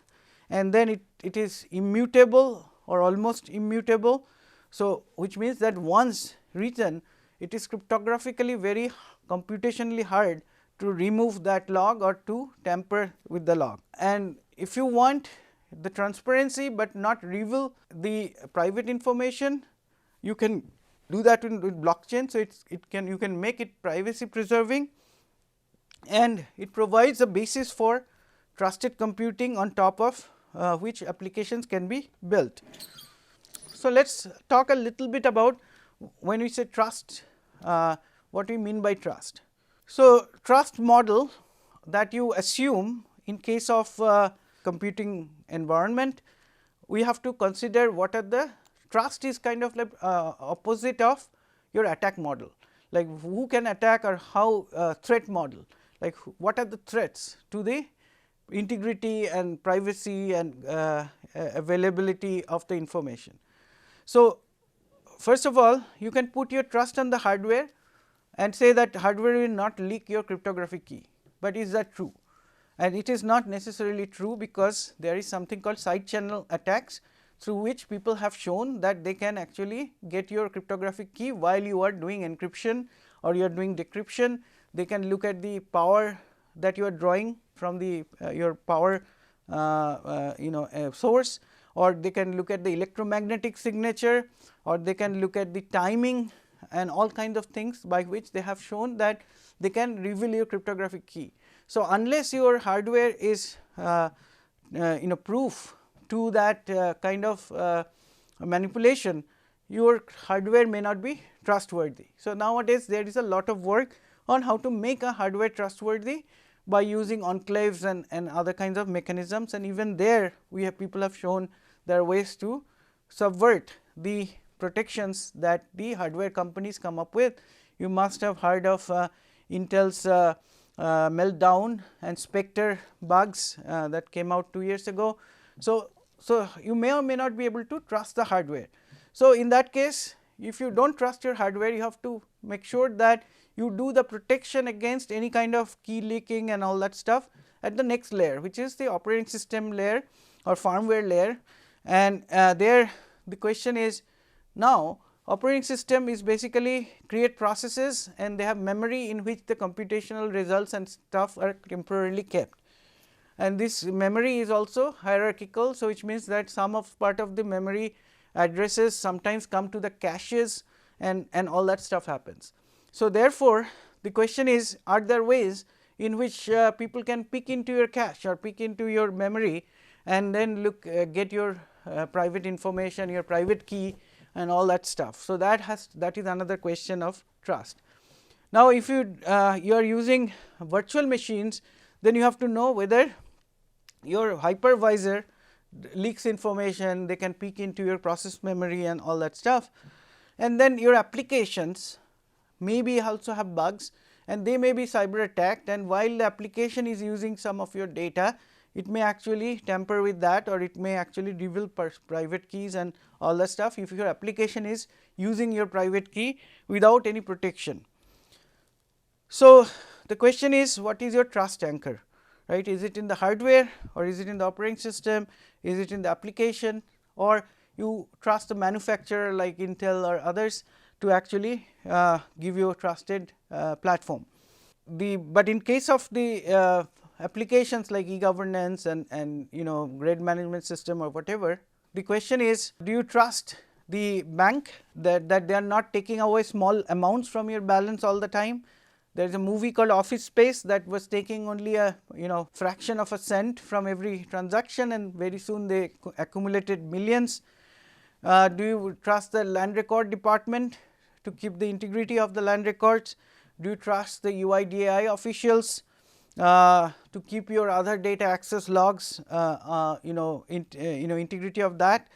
and then it is immutable or almost immutable. So, which means that once written, it is cryptographically very computationally hard to remove that log or to tamper with the log. And if you want the transparency, but not reveal the private information. You can do that with blockchain. So, you can make it privacy preserving, and it provides a basis for trusted computing on top of which applications can be built. So, let us talk a little bit about when we say trust, what we mean by trust. So, trust model that you assume in case of computing environment, we have to consider what are the trust is kind of like opposite of your attack model, like who can attack or how threat model, like what are the threats to the integrity and privacy and availability of the information. So, first of all, you can put your trust on the hardware and say that hardware will not leak your cryptographic key, but is that true? And it is not necessarily true, because there is something called side channel attacks, through which people have shown that they can actually get your cryptographic key while you are doing encryption or you are doing decryption. They can look at the power that you are drawing from the your power source, or they can look at the electromagnetic signature, or they can look at the timing and all kinds of things by which they have shown that they can reveal your cryptographic key. So, unless your hardware is proof to that kind of manipulation, your hardware may not be trustworthy. So, nowadays there is a lot of work on how to make a hardware trustworthy by using enclaves and other kinds of mechanisms, and even there people have shown there are ways to subvert the protections that the hardware companies come up with. You must have heard of Intel's meltdown and Spectre bugs that came out 2 years ago. So, you may or may not be able to trust the hardware. So, in that case, if you do not trust your hardware, you have to make sure that you do the protection against any kind of key leaking and all that stuff at the next layer, which is the operating system layer or firmware layer. And there the question is, now operating system is basically create processes, and they have memory in which the computational results and stuff are temporarily kept. And this memory is also hierarchical. So, which means that some of part of the memory addresses sometimes come to the caches, and all that stuff happens. So, therefore, the question is, are there ways in which people can peek into your cache or peek into your memory and then get your private information, your private key and all that stuff. So, that is another question of trust. Now, if you are using virtual machines, then you have to know whether your hypervisor leaks information, they can peek into your process memory and all that stuff. And then your applications maybe also have bugs, and they may be cyber attacked, and while the application is using some of your data, it may actually tamper with that, or it may actually reveal private keys and all that stuff if your application is using your private key without any protection. So, the question is, what is your trust anchor, right? Is it in the hardware, or is it in the operating system, is it in the application, or you trust the manufacturer like Intel or others to actually give you a trusted platform. But in case of the applications like e-governance and grade management system or whatever, the question is, do you trust the bank that they are not taking away small amounts from your balance all the time? There is a movie called Office Space that was taking only a fraction of a cent from every transaction, and very soon they accumulated millions. Do you trust the land record department to keep the integrity of the land records? Do you trust the UIDAI officials to keep your other data access logs, integrity of that?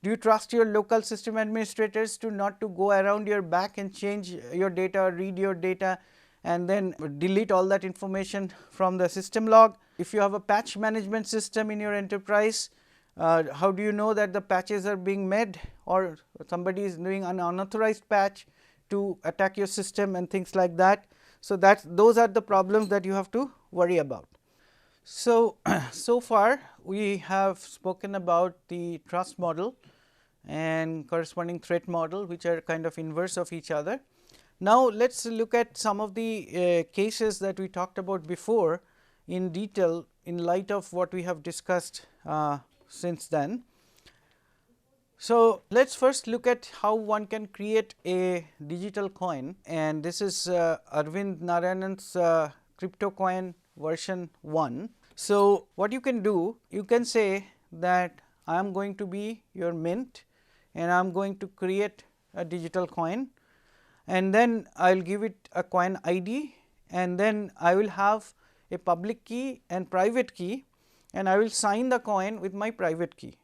Do you trust your local system administrators to not to go around your back and change your data or read your data and then delete all that information from the system log? If you have a patch management system in your enterprise, how do you know that the patches are being made, or somebody is doing an unauthorized patch to attack your system and things like that? So, those are the problems that you have to worry about. So, so far we have spoken about the trust model and corresponding threat model, which are kind of inverse of each other. Now, let us look at some of the cases that we talked about before in detail in light of what we have discussed since then. So, let us first look at how one can create a digital coin, and this is Arvind Narayanan's crypto coin version 1. So, what you can do, you can say that I am going to be your mint and I am going to create a digital coin, and then I will give it a coin ID, and then I will have a public key and private key, and I will sign the coin with my private key.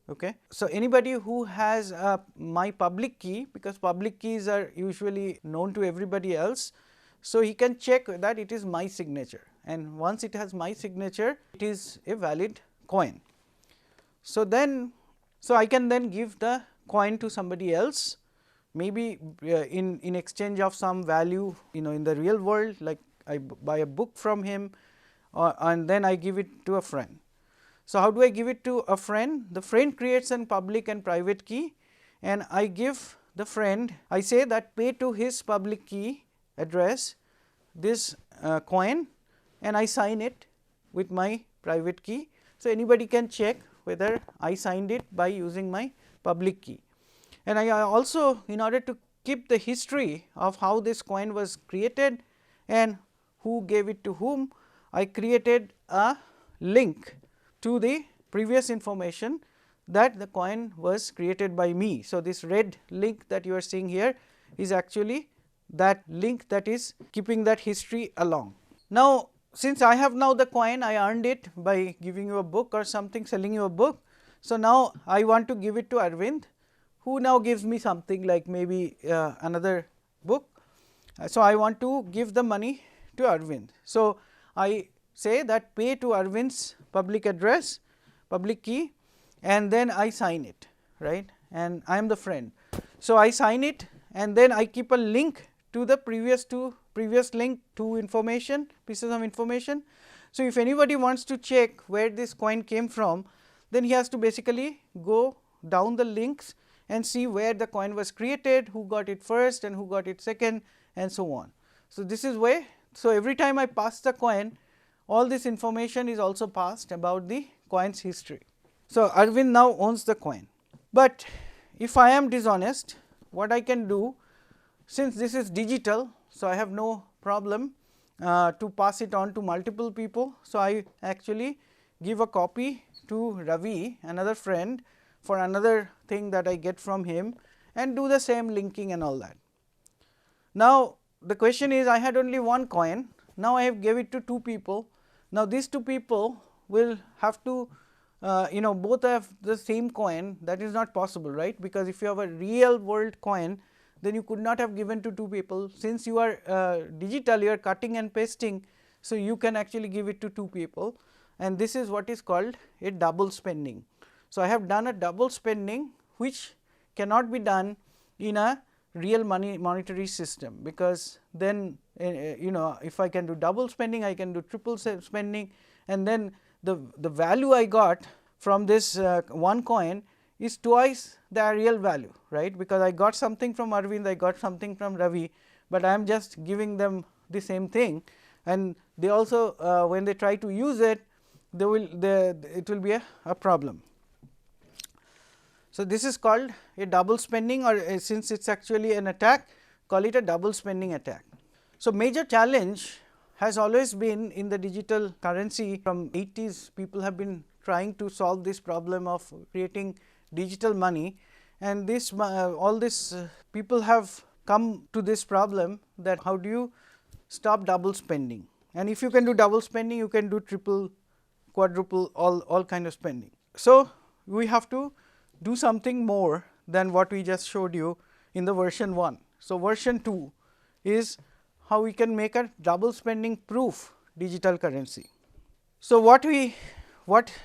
Okay. So, anybody who has my public key, because public keys are usually known to everybody else, so he can check that it is my signature, and once it has my signature, it is a valid coin. So, then I can then give the coin to somebody else, maybe in exchange of some value in the real world, like I buy a book from him, and then I give it to a friend. So, how do I give it to a friend? The friend creates a public and private key, and I give the friend, I say that pay to his public key address this coin, and I sign it with my private key. So, anybody can check whether I signed it by using my public key. And I also, in order to keep the history of how this coin was created and who gave it to whom, I created a link to the previous information that the coin was created by me. So, this red link that you are seeing here is actually that link that is keeping that history along. Now, since I have now the coin, I earned it by giving you a book or something, selling you a book. So, now I want to give it to Arvind, who now gives me something like maybe another book. So, I want to give the money to Arvind. So, I say that pay to Arvind's public address, public key, and then I sign it, right, and I am the friend. So, I sign it, and then I keep a link to the previous link to information, pieces of information. So, if anybody wants to check where this coin came from, then he has to basically go down the links and see where the coin was created, who got it first and who got it second, and so on. So, this is why. So, every time I pass the coin, all this information is also passed about the coin's history. So, Arvind now owns the coin, but if I am dishonest, what I can do, since this is digital, so I have no problem to pass it on to multiple people. So, I actually give a copy to Ravi, another friend, for another thing that I get from him, and do the same linking and all that. Now, the question is, I had only one coin, now I have gave it to 2 people. Now, these 2 people will have to both have the same coin. That is not possible, right, because if you have a real world coin, then you could not have given to 2 people. Since you are digital, you are cutting and pasting, so you can actually give it to 2 people, and this is what is called a double spending. So, I have done a double spending, which cannot be done in a real monetary system, because then if I can do double spending, I can do triple spending, and then the value I got from this one coin is twice the real value, right, because I got something from Arvind, I got something from Ravi, but I am just giving them the same thing, and they also when they try to use it, it will be a problem. So, this is called a double spending, or since it is actually an attack, call it a double spending attack. So, major challenge has always been in the digital currency. From 80s, people have been trying to solve this problem of creating digital money, and this all this people have come to this problem, that how do you stop double spending, and if you can do double spending, you can do triple, quadruple, all kind of spending. So, we have to do something more than what we just showed you in the version 1. So, version 2 is how we can make a double spending proof digital currency. So, what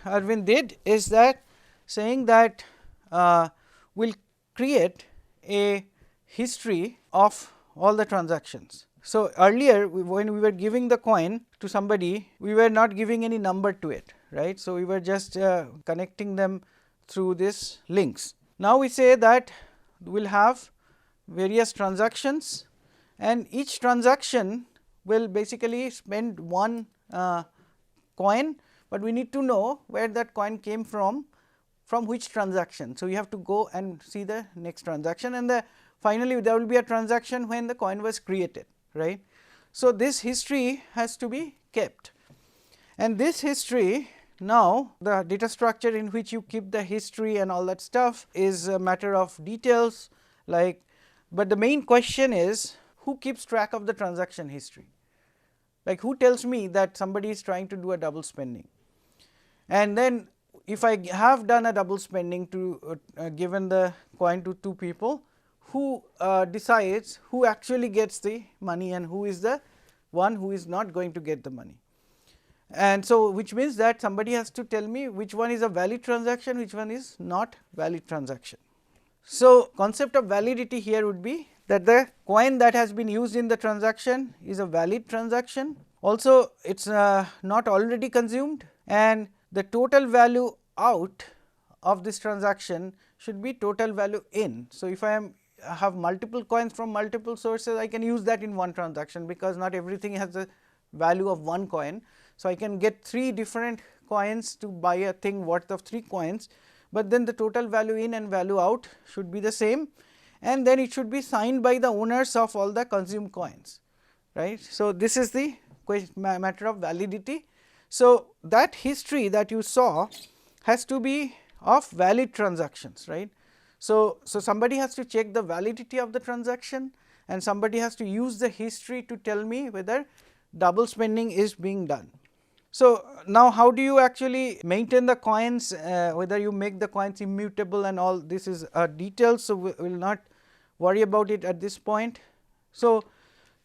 Arvind did is that saying that we will create a history of all the transactions. So, earlier when we were giving the coin to somebody, we were not giving any number to it, right. So, we were just connecting them through these links. Now, we say that we will have various transactions, and each transaction will basically spend one coin, but we need to know where that coin came from which transaction. So, you have to go and see the next transaction, and finally, there will be a transaction when the coin was created, right. So, this history has to be kept, and this history, now the data structure in which you keep the history and all that stuff is a matter of details, like, but the main question is who keeps track of the transaction history, like who tells me that somebody is trying to do a double spending. And then if I have done a double spending to given the coin to two people, who decides who actually gets the money and who is the one who is not going to get the money. And so, which means that somebody has to tell me which one is a valid transaction, which one is not valid transaction. So, concept of validity here would be that the coin that has been used in the transaction is a valid transaction. Also, it is not already consumed, and the total value out of this transaction should be total value in. So, if I have multiple coins from multiple sources, I can use that in one transaction, because not everything has the value of one coin. So, I can get 3 different coins to buy a thing worth of 3 coins, but then the total value in and value out should be the same, and then it should be signed by the owners of all the consumed coins, right. So, this is the matter of validity. So, that history that you saw has to be of valid transactions, right. So, somebody has to check the validity of the transaction, and somebody has to use the history to tell me whether double spending is being done. So, now how do you actually maintain the coins, whether you make the coins immutable and all this is details. So, we will not worry about it at this point. So,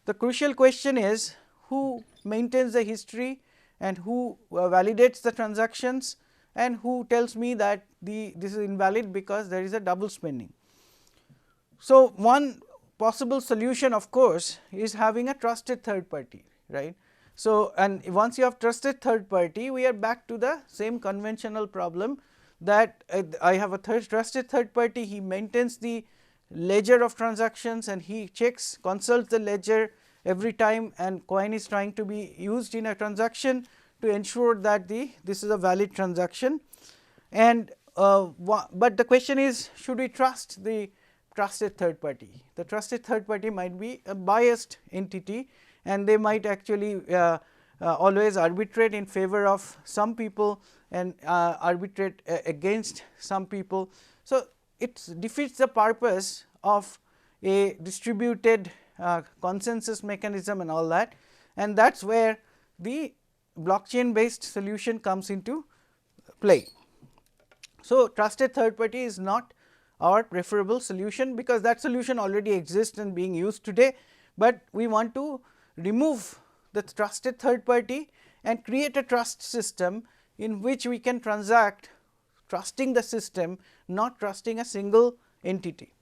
the crucial question is who maintains the history and who validates the transactions, and who tells me that this is invalid because there is a double spending. So, one possible solution of course, is having a trusted third party, right. So, and once you have trusted third party, we are back to the same conventional problem that I have a trusted third party, he maintains the ledger of transactions and he checks, consults the ledger every time, and coin is trying to be used in a transaction to ensure that this is a valid transaction. And but the question is, should we trust the trusted third party? The trusted third party might be a biased entity, and they might actually always arbitrate in favor of some people and arbitrate against some people. So, it defeats the purpose of a distributed consensus mechanism and all that, and that is where the blockchain based solution comes into play. So, trusted third party is not our preferable solution, because that solution already exists and being used today, but we want to remove the trusted third party and create a trust system in which we can transact trusting the system, not trusting a single entity.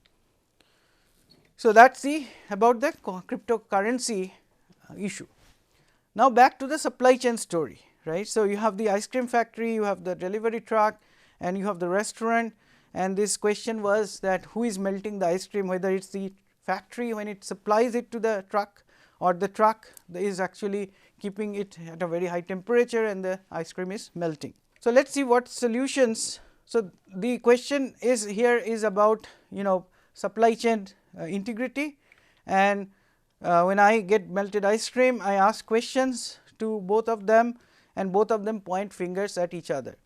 So, that is about the cryptocurrency issue. Now, back to the supply chain story, right. So, you have the ice cream factory, you have the delivery truck, and you have the restaurant, and this question was that who is melting the ice cream, whether it is the factory when it supplies it to the truck, or the truck is actually keeping it at a very high temperature and the ice cream is melting. So, let us see what solutions. So, the question is here is about supply chain integrity, and when I get melted ice cream, I ask questions to both of them, and both of them point fingers at each other.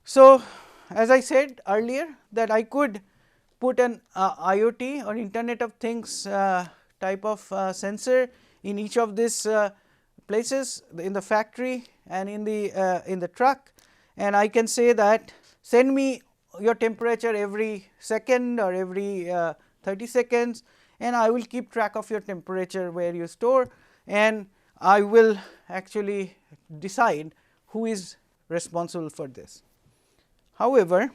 So, as I said earlier that I could put an IoT or Internet of Things type of sensor in each of these places, in the factory and in the truck, and I can say that send me your temperature every second or every 30 seconds, and I will keep track of your temperature where you store, and I will actually decide who is responsible for this. However,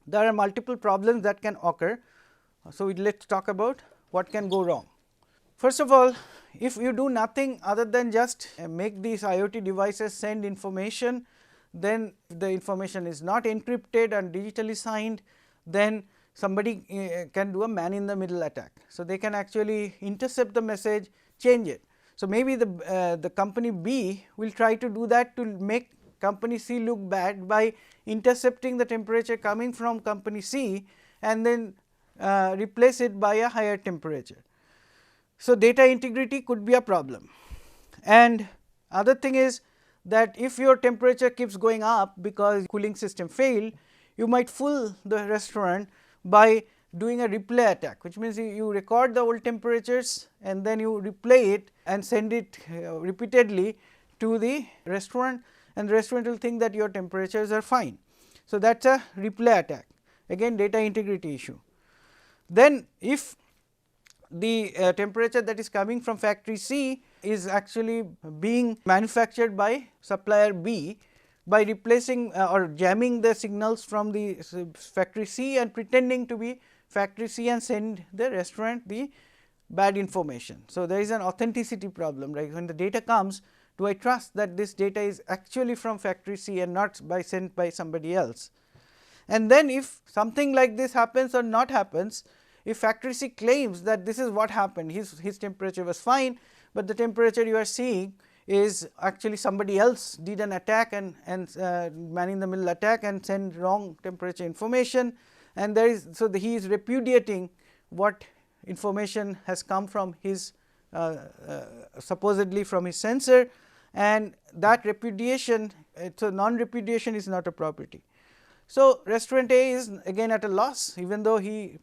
there are multiple problems that can occur. So, let us talk about what can go wrong. First of all, if you do nothing other than just make these IoT devices send information, then the information is not encrypted and digitally signed, then somebody can do a man in the middle attack. So, they can actually intercept the message, change it. So, maybe the company B will try to do that to make company C look bad by intercepting the temperature coming from company C and then replace it by a higher temperature. So, data integrity could be a problem. And other thing is that if your temperature keeps going up because cooling system failed, you might fool the restaurant by doing a replay attack, which means you record the old temperatures and then you replay it and send it repeatedly to the restaurant, and the restaurant will think that your temperatures are fine. So, that is a replay attack, again data integrity issue. Then if the temperature that is coming from factory C is actually being manufactured by supplier B, by replacing or jamming the signals from the factory C and pretending to be factory C and send the restaurant the bad information. So, there is an authenticity problem, right. When the data comes, do I trust that this data is actually from factory C and not sent by somebody else? And then if something like this happens or not happens, if factory C claims that this is what happened, his temperature was fine, but the temperature you are seeing is actually somebody else did an attack and man in the middle attack and send wrong temperature information, and there is, so he is repudiating what information has come from his supposedly from his sensor, and that repudiation, so non-repudiation is not a property. So, restaurant A is again at a loss, even though he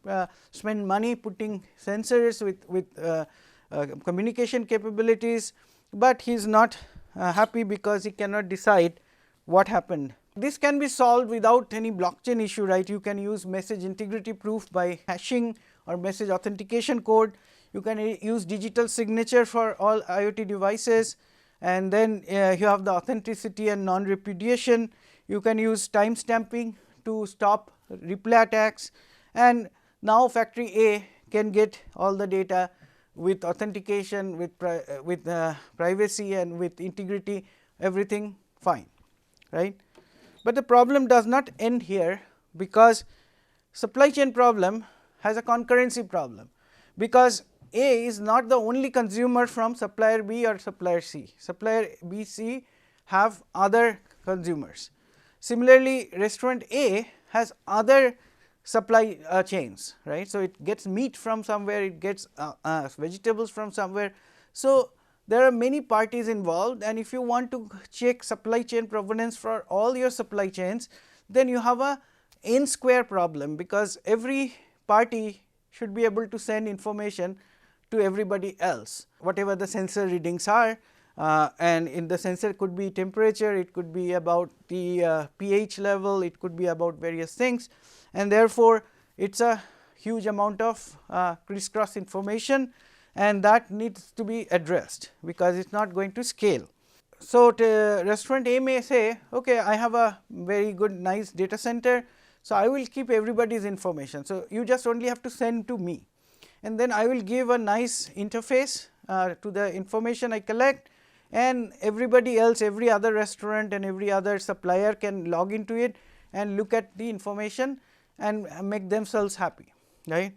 spent money putting sensors with communication capabilities, but he is not happy because he cannot decide what happened. This can be solved without any blockchain issue, right. You can use message integrity proof by hashing or message authentication code. You can use digital signature for all IoT devices, and then you have the authenticity and non-repudiation. You can use time stamping to stop replay attacks, and now factory A can get all the data with authentication, with privacy and with integrity, everything fine, right. But the problem does not end here, because supply chain problem has a concurrency problem, because A is not the only consumer from supplier B or supplier C. Supplier B, C have other consumers. Similarly, restaurant A has other supply chains, right. So, it gets meat from somewhere, it gets vegetables from somewhere. So, there are many parties involved, and if you want to check supply chain provenance for all your supply chains, then you have a n square problem, because every party should be able to send information to everybody else, whatever the sensor readings are. And in the sensor could be temperature, it could be about the pH level, it could be about various things, and therefore, it is a huge amount of crisscross information, and that needs to be addressed, because it is not going to scale. So, restaurant A may say, okay, I have a very good nice data center, so I will keep everybody's information. So, you just only have to send to me, and then I will give a nice interface to the information I collect, and everybody else, every other restaurant and every other supplier can log into it and look at the information and make themselves happy, right.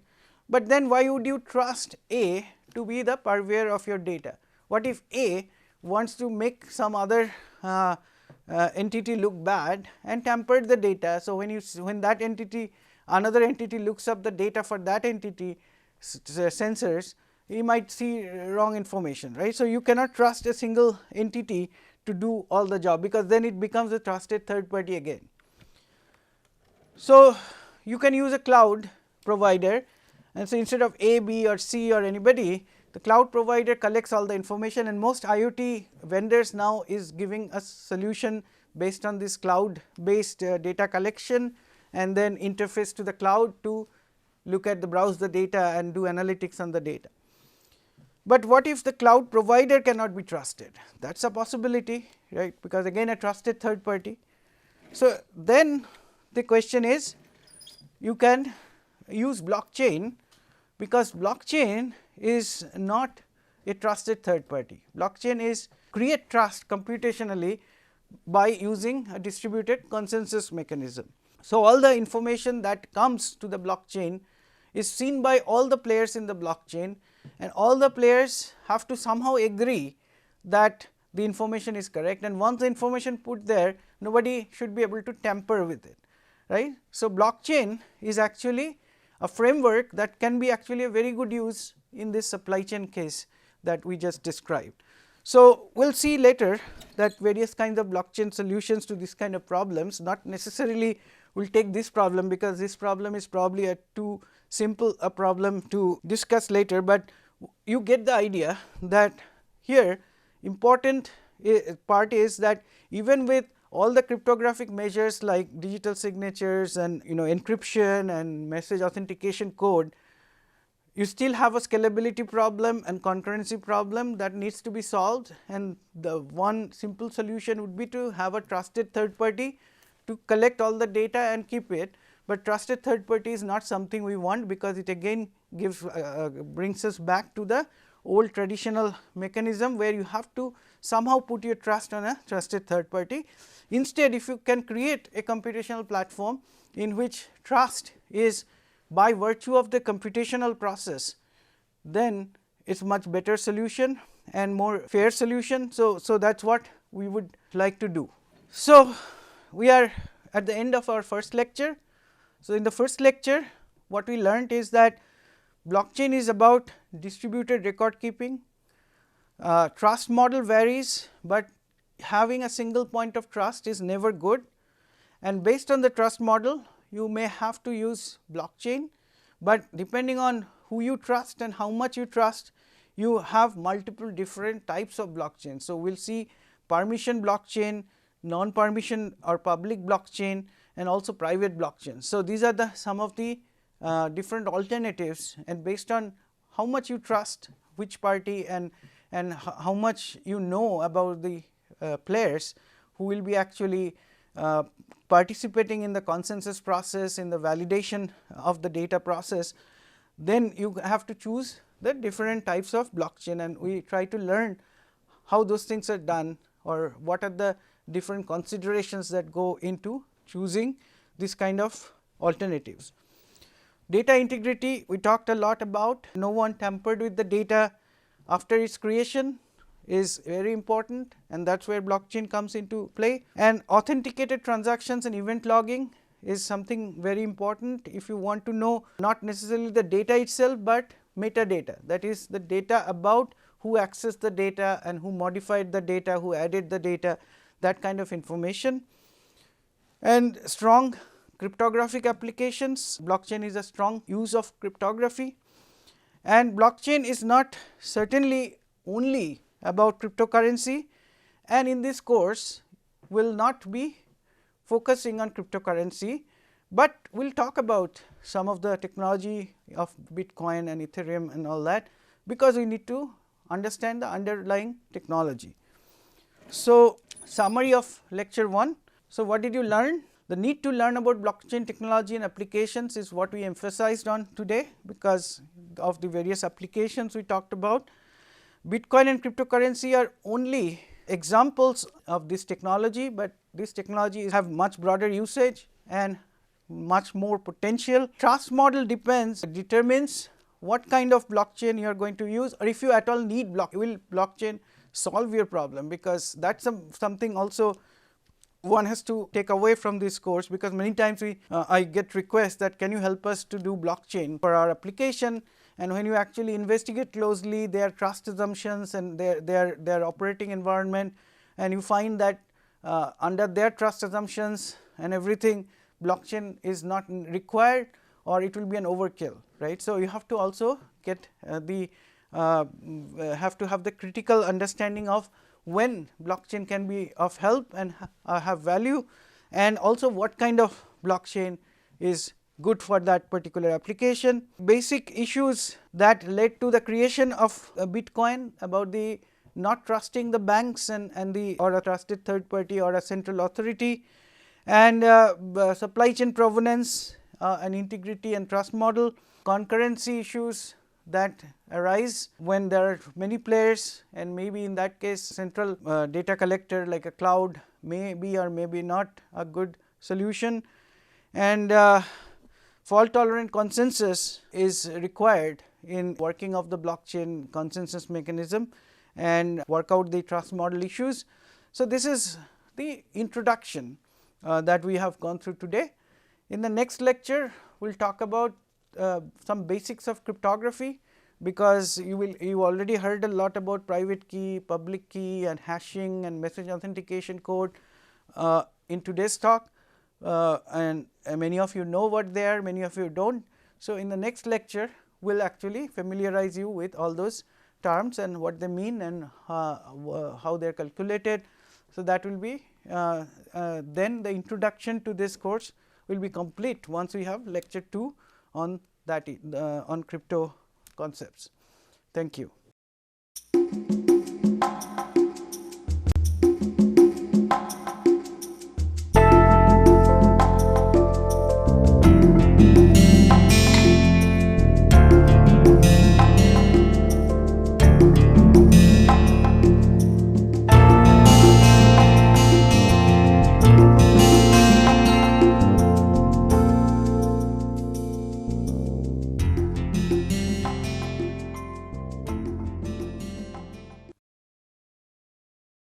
But then why would you trust A to be the purveyor of your data? What if A wants to make some other entity look bad and tamper the data? So, when that entity, another entity looks up the data for that entity sensors, he might see wrong information, right. So, you cannot trust a single entity to do all the job, because then it becomes a trusted third party again. So, you can use a cloud provider, and so instead of A, B or C or anybody, the cloud provider collects all the information, and most IoT vendors now is giving a solution based on this cloud based data collection, and then interface to the cloud to look at the browse the data and do analytics on the data. But what if the cloud provider cannot be trusted? That is a possibility, right, because again a trusted third party. So, then the question is, you can use blockchain, because blockchain is not a trusted third party. Blockchain is create trust computationally by using a distributed consensus mechanism. So, all the information that comes to the blockchain is seen by all the players in the blockchain, and all the players have to somehow agree that the information is correct, and once the information put there, nobody should be able to tamper with it, right. So, blockchain is actually a framework that can be actually a very good use in this supply chain case that we just described. So, we will see later that various kinds of blockchain solutions to this kind of problems, not necessarily will take this problem, because this problem is probably a too simple a problem to discuss later, but you get the idea that here important part is that even with all the cryptographic measures like digital signatures and encryption and message authentication code, you still have a scalability problem and concurrency problem that needs to be solved, and the one simple solution would be to have a trusted third party to collect all the data and keep it, but trusted third party is not something we want, because it again gives brings us back to the old traditional mechanism where you have to somehow put your trust on a trusted third party. Instead, if you can create a computational platform in which trust is by virtue of the computational process, then it is much better solution and more fair solution. So, that is what we would like to do. So, we are at the end of our first lecture. So, in the first lecture, what we learnt is that blockchain is about distributed record keeping. Trust model varies, but having a single point of trust is never good, and based on the trust model you may have to use blockchain, but depending on who you trust and how much you trust, you have multiple different types of blockchain. So, we will see permission blockchain, non-permission or public blockchain, and also private blockchain. So, these are the some of the different alternatives, and based on how much you trust which party and how much you know about the players who will be actually participating in the consensus process, in the validation of the data process, then you have to choose the different types of blockchain, and we try to learn how those things are done, or what are the different considerations that go into choosing this kind of alternatives. Data integrity, we talked a lot about. No one tampered with the data after its creation is very important, and that is where blockchain comes into play. And authenticated transactions and event logging is something very important if you want to know not necessarily the data itself, but metadata, that is the data about who accessed the data and who modified the data, who added the data, that kind of information. And strong cryptographic applications, blockchain is a strong use of cryptography, and blockchain is not certainly only about cryptocurrency, and in this course will not be focusing on cryptocurrency, but we will talk about some of the technology of Bitcoin and Ethereum and all that, because we need to understand the underlying technology. So, summary of lecture 1. So, what did you learn? The need to learn about blockchain technology and applications is what we emphasized on today, because of the various applications we talked about. Bitcoin and cryptocurrency are only examples of this technology, but this technology have much broader usage and much more potential. Trust model determines what kind of blockchain you are going to use, or if you at all need will blockchain solve your problem, because that is something also one has to take away from this course, because many times I get requests that can you help us to do blockchain for our application, and when you actually investigate closely their trust assumptions and their operating environment, and you find that under their trust assumptions and everything, blockchain is not required, or it will be an overkill, right. So, you have to also get have to have the critical understanding of when blockchain can be of help and have value, and also what kind of blockchain is good for that particular application. Basic issues that led to the creation of Bitcoin, about the not trusting the banks and the or a trusted third party or a central authority, and supply chain provenance and integrity and trust model, concurrency issues that arise when there are many players, and maybe in that case central data collector like a cloud may be or may be not a good solution, and fault tolerant consensus is required in working of the blockchain consensus mechanism, and work out the trust model issues. So, this is the introduction that we have gone through today. In the next lecture, we will talk about some basics of cryptography, because you already heard a lot about private key, public key and hashing and message authentication code in today's talk, and many of you know what they are, many of you do not. So, in the next lecture, we will actually familiarize you with all those terms and what they mean and how they are calculated. So, that will be then the introduction to this course will be complete once we have lecture 2 on that on crypto concepts. Thank you.